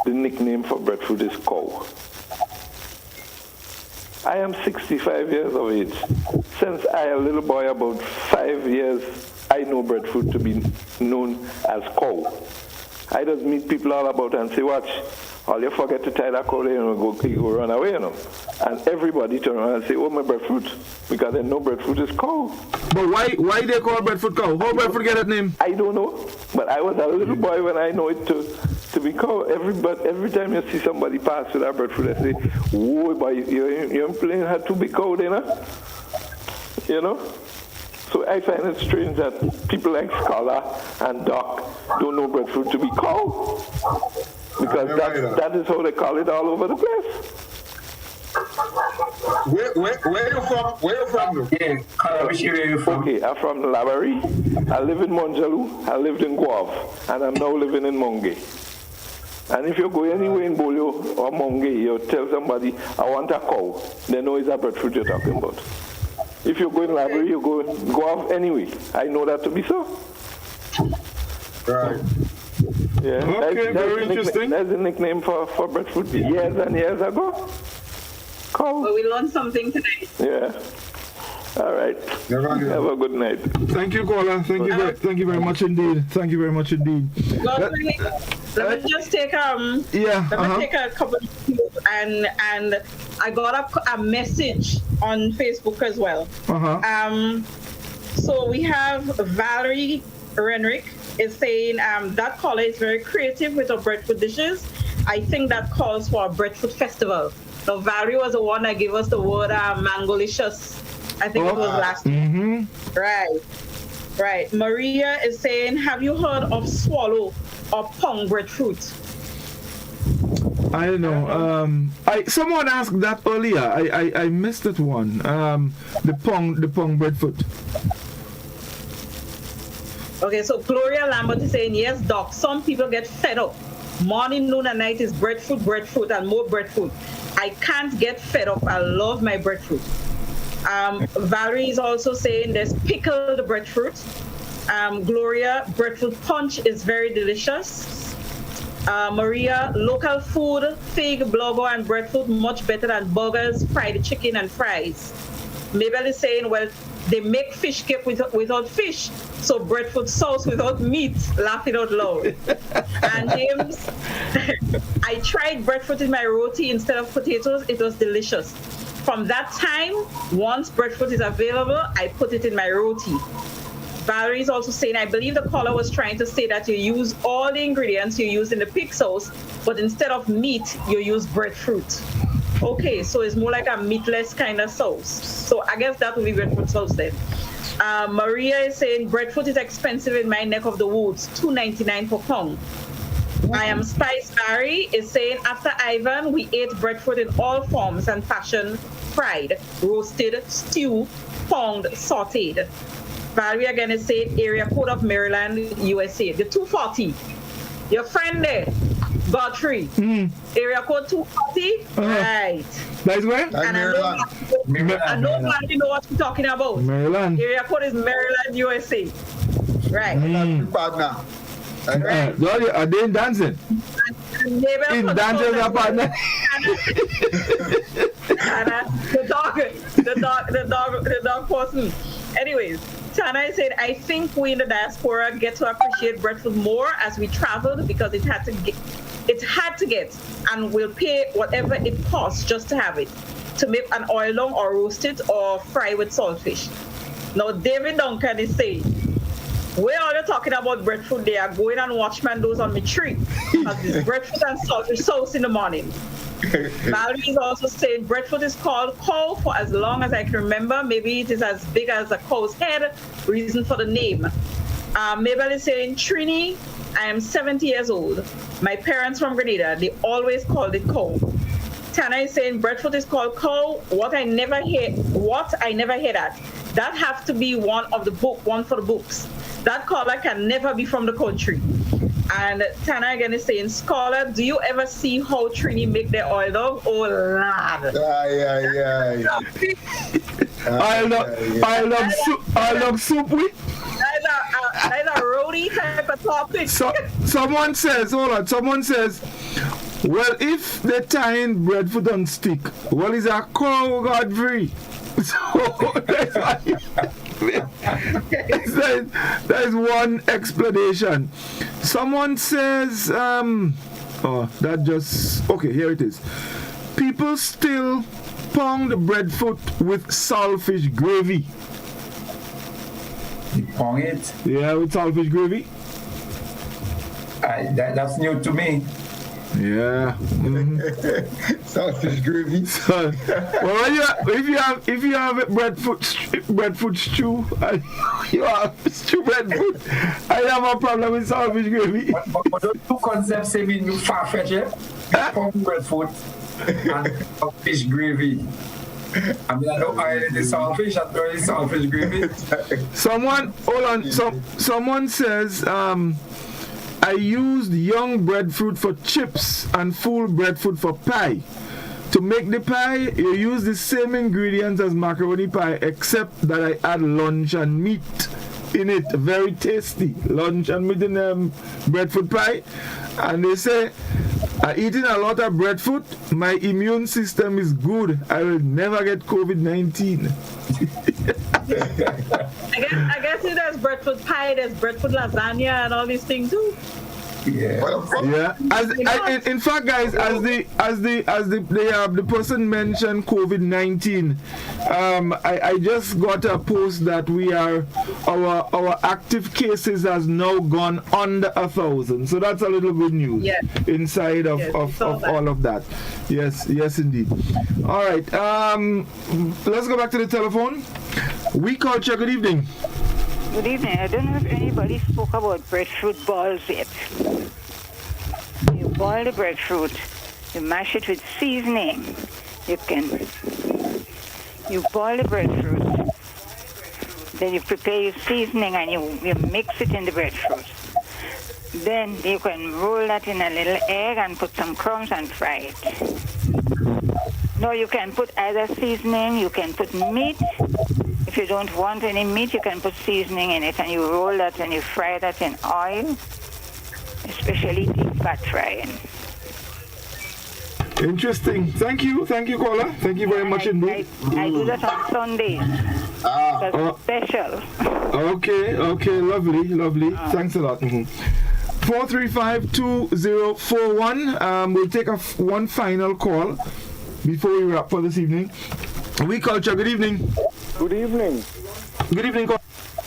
the nickname for breadfruit is cow. I am 65 years of age. Since I am a little boy, about 5 years, I know breadfruit to be known as cow. I just meet people all about and say, watch, all you forget to tie that cow there, you go run away, And everybody turn around and say, oh, my breadfruit, because they know breadfruit is cow. But why they call breadfruit cow? How breadfruit get that name? I don't know, but I was a little boy when I know it to be cow. Every time you see somebody pass with that breadfruit, I say, whoa, boy, you're playing her to be cow, you know? So I find it strange that people like Scholar and Doc don't know breadfruit to be cow. Because that is how they call it all over the place. Where you from? Where you from? Yeah, which area you from? Okay, I'm from Labary. I live in Monjaloo. I lived in Guave. And I'm now living in Monge. And if you go anywhere in Bolio or Monge, you tell somebody, I want a cow. They know it's a breadfruit you're talking about. If you go in Labary, you go Guave anyway. I know that to be so. Right. Yeah, okay, very interesting. That's the nickname for breadfruit years and years ago. Cow. Well, we learned something today. Yeah. All right. Have a good night. Thank you, caller. Thank you very much indeed. Thank you very much indeed. Let me just take Let me take a couple of clues, and I got a message on Facebook as well. So we have Valerie Renrick is saying that caller is very creative with her breadfruit dishes. I think that calls for a breadfruit festival. So Valerie was the one that gave us the word mangolicious. I think it was last week. Right. Maria is saying, have you heard of swallow or pong breadfruit? I don't know. Someone asked that earlier. I missed that one. The pong breadfruit. Okay, so Gloria Lambert is saying, yes, Doc, some people get fed up. Morning, noon, and night is breadfruit, and more breadfruit. I can't get fed up. I love my breadfruit. Valerie is also saying there's pickled breadfruit. Gloria, breadfruit punch is very delicious. Maria, local food, fig, blogo, and breadfruit much better than burgers, fried chicken, and fries. Mabel is saying, well, they make fish cake without fish, so breadfruit sauce without meat, laughing out loud. And James, I tried breadfruit in my roti instead of potatoes. It was delicious. From that time, once breadfruit is available, I put it in my roti. Valerie is also saying, I believe the caller was trying to say that you use all the ingredients you use in the pig sauce, but instead of meat, you use breadfruit. Okay, so it's more like a meatless kind of sauce. So I guess that will be breadfruit sauce then. Maria is saying breadfruit is expensive in my neck of the woods, $2.99 per pound. I am Spice Barry is saying after Ivan, we ate breadfruit in all forms and fashion: fried, roasted, stew, pound, sauteed. Valerie again is saying area code of Maryland, USA. The 240. Your friend there, Godfrey. Area code 240. Right. That's where? And I know Valerie know what you're talking about. Maryland. Area code is Maryland, USA. Right. Partner. Right. Are they dancing? In dancing a partner. The dog person. Anyways, Tana said, I think we in the diaspora get to appreciate breadfruit more as we traveled because it had to get, and we'll pay whatever it costs just to have it, to make an oil long or roast it or fry with saltfish. Now, David Duncan is saying, where are they talking about breadfruit? They are going and watch those on the tree because it's breadfruit and saltfish sauce in the morning. Valerie is also saying breadfruit is called cow for as long as I can remember. Maybe it is as big as a cow's head, reason for the name. Mabel is saying, Trini, I am 70 years old. My parents from Grenada, they always called it cow. Tana is saying breadfruit is called cow. What I never hear that. That have to be one for the books. That caller can never be from the country. And Tana again is saying, Scholar, do you ever see how Trini make their oil dog? Oh, lad. I love soup with. That's a roadie type of topic. Someone says, well, if they're tying breadfruit on stick, well, is a cow Godfrey? So that is one explanation. Someone says, okay, here it is. People still pound the breadfruit with saltfish gravy. You pound it? Yeah, with saltfish gravy. That's new to me. Yeah. Saltfish gravy. Well, if you have breadfruit stew, and you have stew breadfruit, I have a problem with saltfish gravy. But those two concepts say mean you far-fetched, pound breadfruit and fish gravy. I mean, I don't oil the saltfish, I throw the saltfish gravy. Someone says, I used young breadfruit for chips and full breadfruit for pie. To make the pie, you use the same ingredients as macaroni pie, except that I add luncheon meat in it. Very tasty. Luncheon meat in breadfruit pie. And they say, eating a lot of breadfruit, my immune system is good. I will never get COVID-19. I guess there's breadfruit pie, there's breadfruit lasagna and all these things too. Yeah. In fact, guys, as the person mentioned COVID-19, I just got a post that our active cases has now gone under 1,000. So that's a little good news inside of all of that. Yes, indeed. All right. Let's go back to the telephone. We culture. Good evening. Good evening. I don't know if anybody spoke about breadfruit balls yet. You boil the breadfruit, you mash it with seasoning. You boil the breadfruit, then you prepare your seasoning and you mix it in the breadfruit. Then you can roll that in a little egg and put some crumbs and fry it. No, you can put either seasoning, you can put meat. If you don't want any meat, you can put seasoning in it, and you roll that and you fry that in oil, especially deep fat frying. Interesting. Thank you, caller. Thank you very much indeed. I do that on Sundays. That's special. Okay, lovely. Thanks a lot. 435-2041. We'll take one final call before we wrap for this evening. We culture. Good evening. Good evening. Good evening.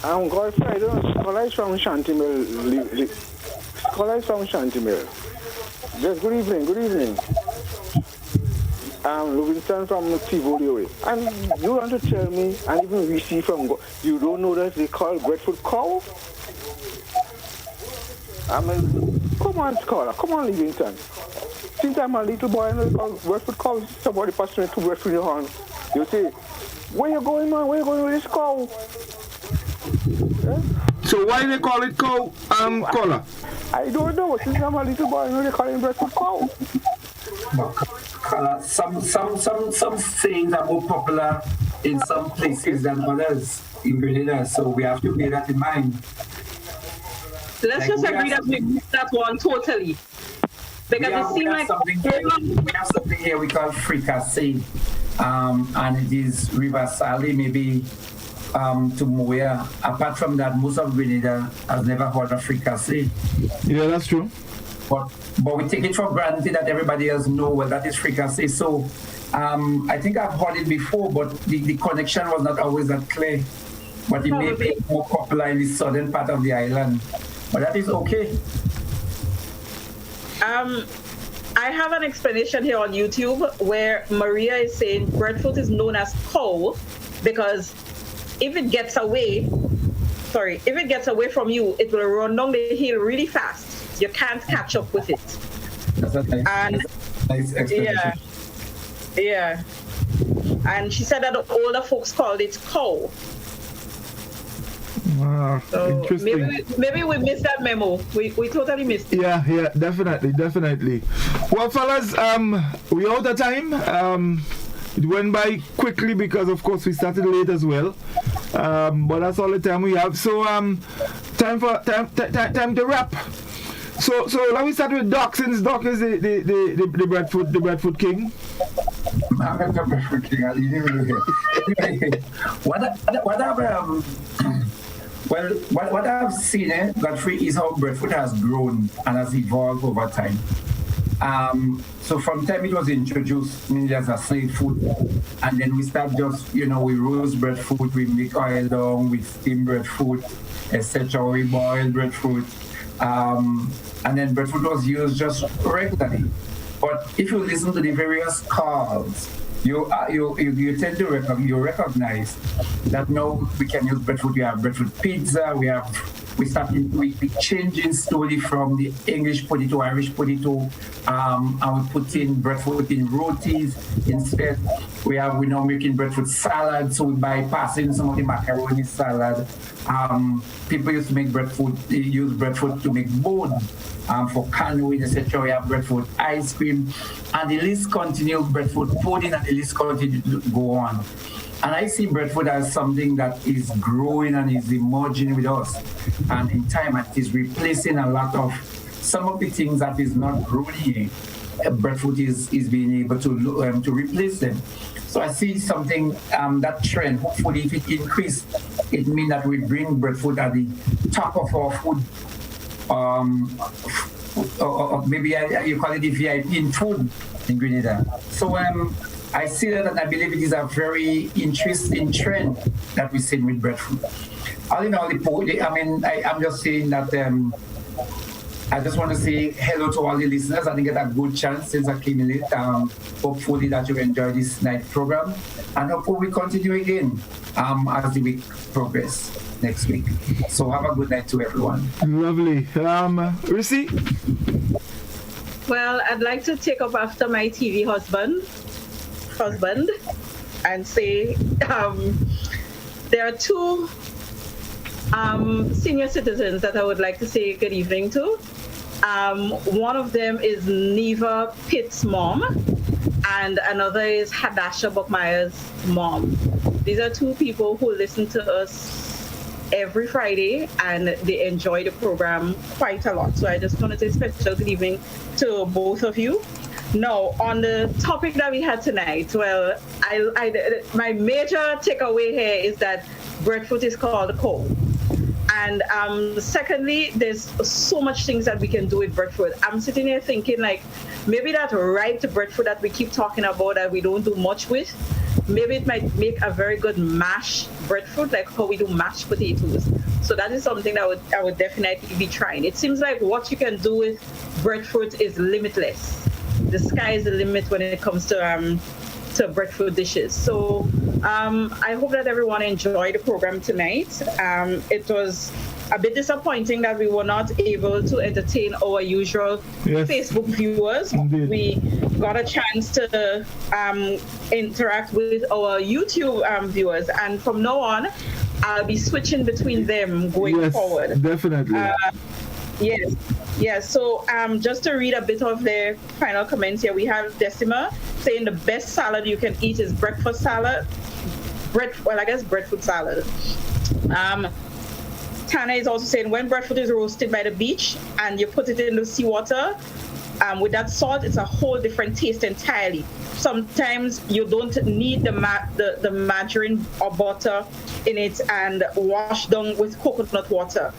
I'm Godfrey. I don't know. Scholar is from Shantimel. Scholar is from Shantimel. Yes, good evening. Livingston from Tivoli. And you want to tell me, and even we see from, you don't know that they call Breadfruit cow? I mean, come on, Scholar. Come on, Livingston. Since I'm a little boy and I call Breadfruit cow, somebody passed me to Breadfruit in your hand. You say, where you going, man? Where you going with this cow? Yeah? So why they call it cow, caller? I don't know. Since I'm a little boy, I know they call it Breadfruit cow. Some sayings are more popular in some places than others in Grenada, so we have to bear that in mind. Let's just agree that we missed that one totally. Because it seems like we have something here we call fricassee, and it is River maybe to Moya. Apart from that, most of Grenada has never heard of fricassee. Yeah, that's true. But we take it for granted that everybody else knows what that is fricassee. So I think I've heard it before, but the connection was not always that clear. But it may be more popular in the southern part of the island. But that is okay. I have an explanation here on YouTube where Maria is saying breadfruit is known as cow because if it gets away from you, it will run down the hill really fast. You can't catch up with it. That's a nice explanation. Yeah. And she said that the older folks called it cow. Wow, so interesting. Maybe we missed that memo. We totally missed it. Yeah, definitely. Well, fellas, we out of time. It went by quickly because, of course, we started late as well. But that's all the time we have. So, time to wrap. So let me start with Doc, since Doc is the Breadfruit King. I'm the Breadfruit King. What I've seen, Godfrey, is how Breadfruit has grown and has evolved over time. So from time it was introduced mainly as a safe food, and then we start just, we roast breadfruit, we make oil down, we steam breadfruit, etc. We boil breadfruit, and then breadfruit was used just regularly. But if you listen to the various calls, you tend to recognize that now we can use breadfruit. We have breadfruit pizza. We changing slowly from the English potato, Irish potato, and we put in breadfruit in rotis instead. We're now making breadfruit salad, so we bypassing some of the macaroni salad. People used to make breadfruit. They use breadfruit to make bone. For canoeing, etc. We have breadfruit ice cream, and the list continues. Breadfruit pudding, and the list continues to go on. And I see breadfruit as something that is growing and is emerging with us. And in time, it is replacing a lot of some of the things that is not growing here. Breadfruit is being able to replace them. So I see something, that trend. Hopefully, if it increases, it means that we bring breadfruit at the top of our or maybe you call it the VIP in food in Grenada. So I see that, and I believe it is a very interesting trend that we're seeing with breadfruit. All in all, I'm just saying that I just want to say hello to all the listeners. I didn't get a good chance since I came in late. Hopefully that you enjoy this night program, and hopefully we continue again as the week progresses next week. So have a good night to everyone. Lovely. Reece? Well, I'd like to take up after my TV husband and say there are two senior citizens that I would like to say good evening to. One of them is Neva Pitt's mom, and another is Hadasha Buckmeyer's mom. These are two people who listen to us every Friday, and they enjoy the program quite a lot. So I just want to say special good evening to both of you. Now, on the topic that we had tonight, well, my major takeaway here is that breadfruit is called a coal. And secondly, there's so much things that we can do with breadfruit. I'm sitting here thinking, like, maybe that ripe breadfruit that we keep talking about that we don't do much with, maybe it might make a very good mashed breadfruit, like how we do mashed potatoes. So that is something that I would definitely be trying. It seems like what you can do with breadfruit is limitless. The sky is the limit when it comes to breadfruit dishes. So I hope that everyone enjoyed the program tonight. It was a bit disappointing that we were not able to entertain our usual Facebook viewers. Indeed. We got a chance to interact with our YouTube viewers, and from now on, I'll be switching between them going forward. Definitely. Yes. So just to read a bit of their final comments here, we have Decima saying the best salad you can eat is breakfast salad. Breadfruit salad. Tana is also saying when breadfruit is roasted by the beach and you put it in the seawater, with that salt, it's a whole different taste entirely. Sometimes you don't need the margarine or butter in it and wash down with coconut water.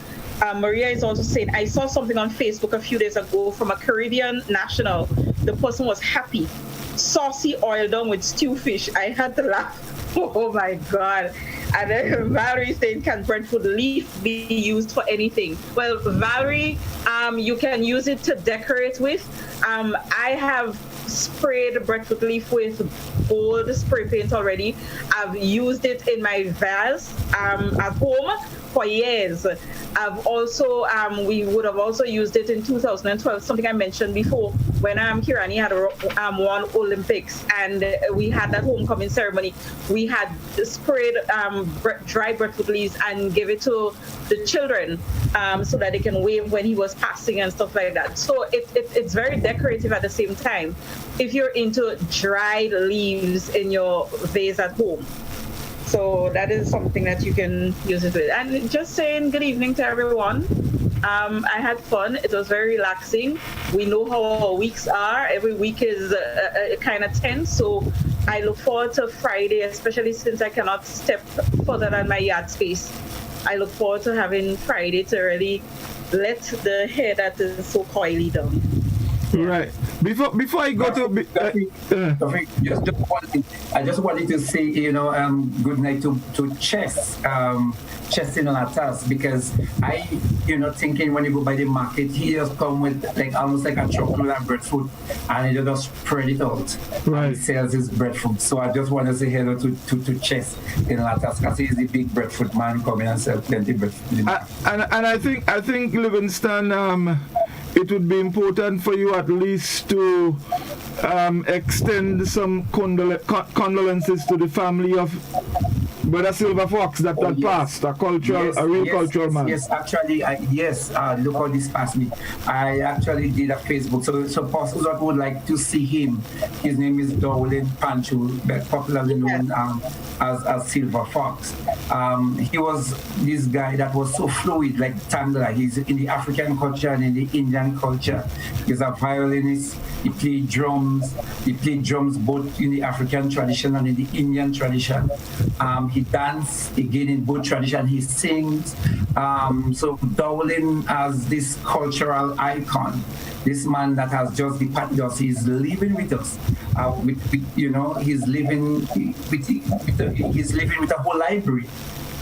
Maria is also saying, I saw something on Facebook a few days ago from a Caribbean national. The person was happy. Saucy oil done with stew fish. I had to laugh. Oh my God. And then Valerie saying, can breadfruit leaf be used for anything? Well, Valerie, you can use it to decorate with. I have sprayed breadfruit leaf with gold spray paint already. I've used it in my vase at home for years. I've also, we would have also used it in 2012, something I mentioned before, when Kirani had won Olympics and we had that homecoming ceremony. We had sprayed dry breadfruit leaves and gave it to the children so that they can wave when he was passing and stuff like that. So it's very decorative at the same time if you're into dried leaves in your vase at home. So that is something that you can use it with. And just saying good evening to everyone. I had fun. It was very relaxing. We know how our weeks are. Every week is kind of tense. So I look forward to Friday, especially since I cannot step further than my yard space. I look forward to having Friday to really let the hair that is so coily down. Right. Before I go to I just wanted to say, good night to Chess, Chess in Latas, because I, thinking when you go by the market, he just come with like almost like a chocolate and breadfruit, and he just spread it out. Right. And he sells his breadfruit. So I just want to say hello to Chess in Latas, because he's the big breadfruit man coming and sell plenty breadfruit. And I think Livingston. It would be important for you at least to extend some condolences to the family of Brother Silver Fox that passed, a real cultural man. Yes, actually, look how this passed me. I actually did a Facebook, so persons that would like to see him, his name is Dowling Panchu, popularly known as Silver Fox. He was this guy that was so fluid, like Tangla. He's in the African culture and in the Indian culture. He's a violinist. He played drums. He played drums both in the African tradition and in the Indian tradition. He dance again in both tradition. He sings. So Dowling as this cultural icon, this man that has just departed us, he's living with us. He's living with a whole library.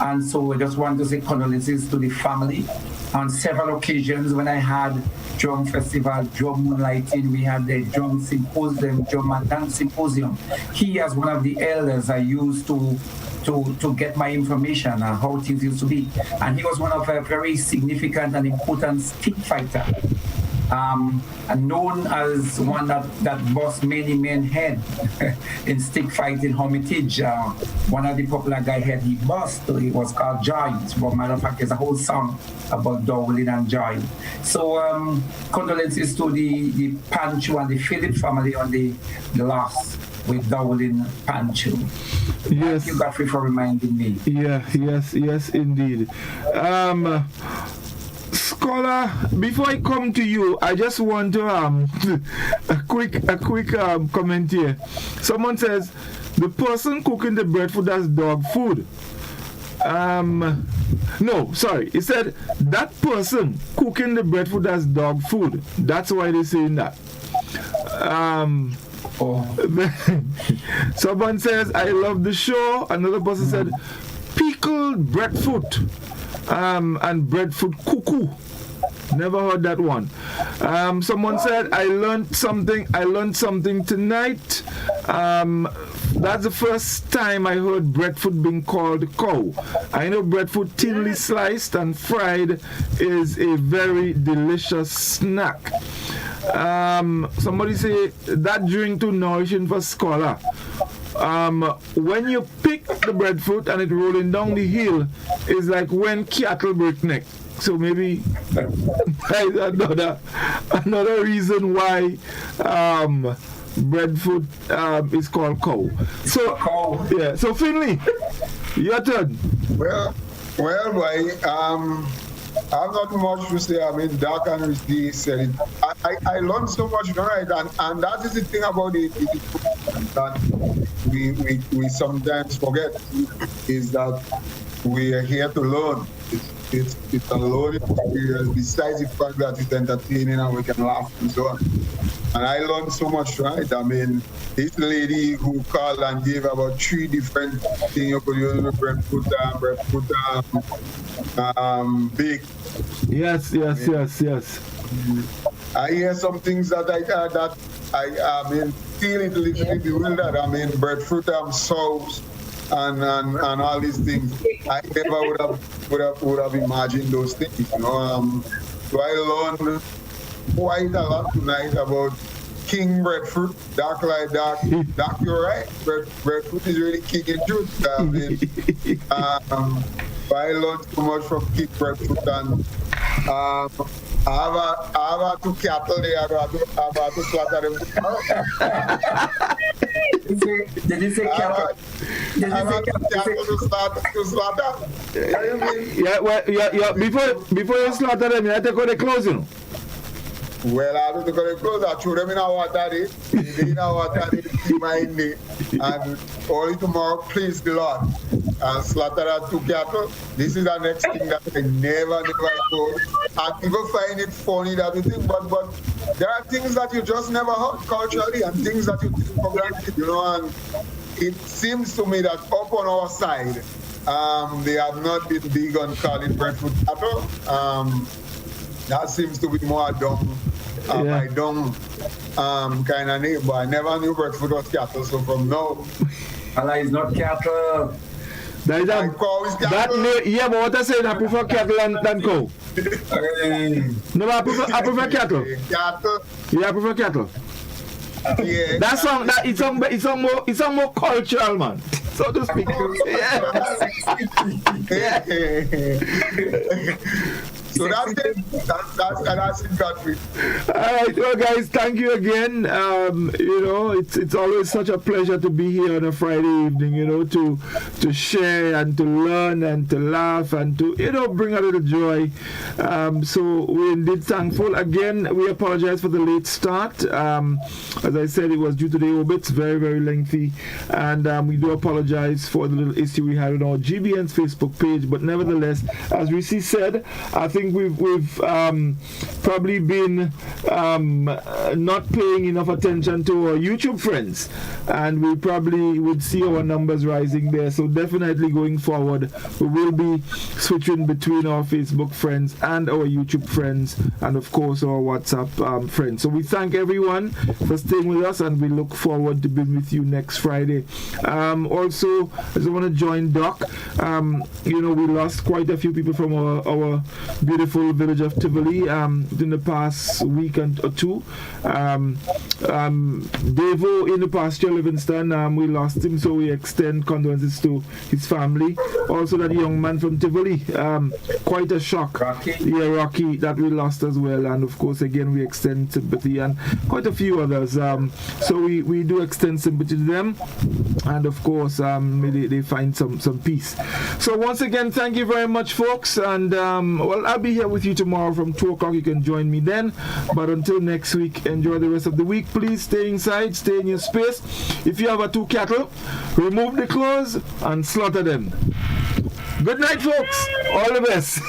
And so I just want to say condolences to the family. On several occasions when I had drum festival, drum moonlighting, we had the drum symposium, drum and dance symposium. He, as one of the elders, I used to get my information on how things used to be. And he was one of a very significant and important stick fighter. And known as one that bossed many men head in stick fighting Hermitage. One of the popular guy head he bossed, it was called Giant. But matter of fact, there's a whole song about Dowling and Giant. So condolences to the Pancho and the Philip family on the loss with Dowling Pancho. Yes. Thank you, Godfrey, for reminding me. Yes, indeed. Scholar, before I come to you, I just want to a quick comment here. Someone says the person cooking the breadfruit has dog food. No, sorry. It said that person cooking the breadfruit has dog food. That's why they're saying that. Someone says I love the show. Another person said pickled breadfruit. And breadfruit cuckoo. Never heard that one. Someone said I learned something tonight. That's the first time I heard breadfruit being called cow. I know breadfruit thinly sliced and fried is a very delicious snack. Somebody say that drink too nourishing for scholar. When you pick the breadfruit and it rolling down the hill, it's like when cattle break neck. So maybe another reason why breadfruit is called cow. So yeah. So Finley, your turn. Well, boy. I have not much to say. I mean, Doc and Reece said it. I learned so much tonight, and that is the thing about it that we sometimes forget is that we are here to learn. It's a learning experience besides the fact that it's entertaining and we can laugh and so on. And I learned so much tonight. I mean, this lady who called and gave about 3 different things you could use with breadfruit, big. Yes. I hear some things that I mean, feel it literally bewildered. I mean, breadfruit sauce and all these things. I never would have imagined those things. You know. So I learned quite a lot tonight about king breadfruit, dark like dark. Dark, you're right. Breadfruit is really king in truth. I mean, I learned so much from king breadfruit, and I have 2 cattle there. I have to slaughter them. Did you say cattle? I have cattle to slaughter. Yeah, well, before you slaughter them, you have to go to close, you know. Well, I have to go to close. I threw them in our water. They in our water. They remind me. And only tomorrow, please the Lord. And slaughter that 2 cattle. This is the next thing that I never told. And people find it funny that you think, but there are things that you just never heard culturally and things that you take for granted, you know. And it seems to me that up on our side, they have not been big on calling breadfruit cattle. That seems to be more dumb. My dumb kind of name, but I never knew breadfruit was cattle. So from now, Allah is not cattle. That is yeah, but what I say, I prefer cattle than cow. No, I prefer cattle. Cattle. Yeah, I prefer cattle. Yeah. That song, it's more cultural, man. So to speak. Yeah. So that's it. That's it, Godfrey. All right, well, guys, thank you again. It's always such a pleasure to be here on a Friday evening, to share and to learn and to laugh and to, bring a little joy. So we're indeed thankful. Again, we apologize for the late start. As I said, it was due to the obits, very, very lengthy. And we do apologize for the little issue we had on our GBN's Facebook page. But nevertheless, as Reece said, I think we've probably been not paying enough attention to our YouTube friends, and we probably would see our numbers rising there. So definitely going forward, we will be switching between our Facebook friends and our YouTube friends, and of course our WhatsApp friends. So we thank everyone for staying with us, and we look forward to being with you next Friday. Also, I just want to join Doc. We lost quite a few people from our beautiful village of Tivoli in the past week or two. Devo in the pasture, Livingston, we lost him, so we extend condolences to his family. Also, that young man from Tivoli, quite a shock. Rocky, that we lost as well. And of course, again, we extend sympathy, and quite a few others. So we do extend sympathy to them, and of course, may they find some peace. So once again, thank you very much, folks, and I'll be here with you tomorrow from 2 o'clock. You can join me then, but until next week, enjoy the rest of the week. Please stay inside, stay in your space. If you have a 2 cattle, remove the clothes and slaughter them. Good night, folks. All the best.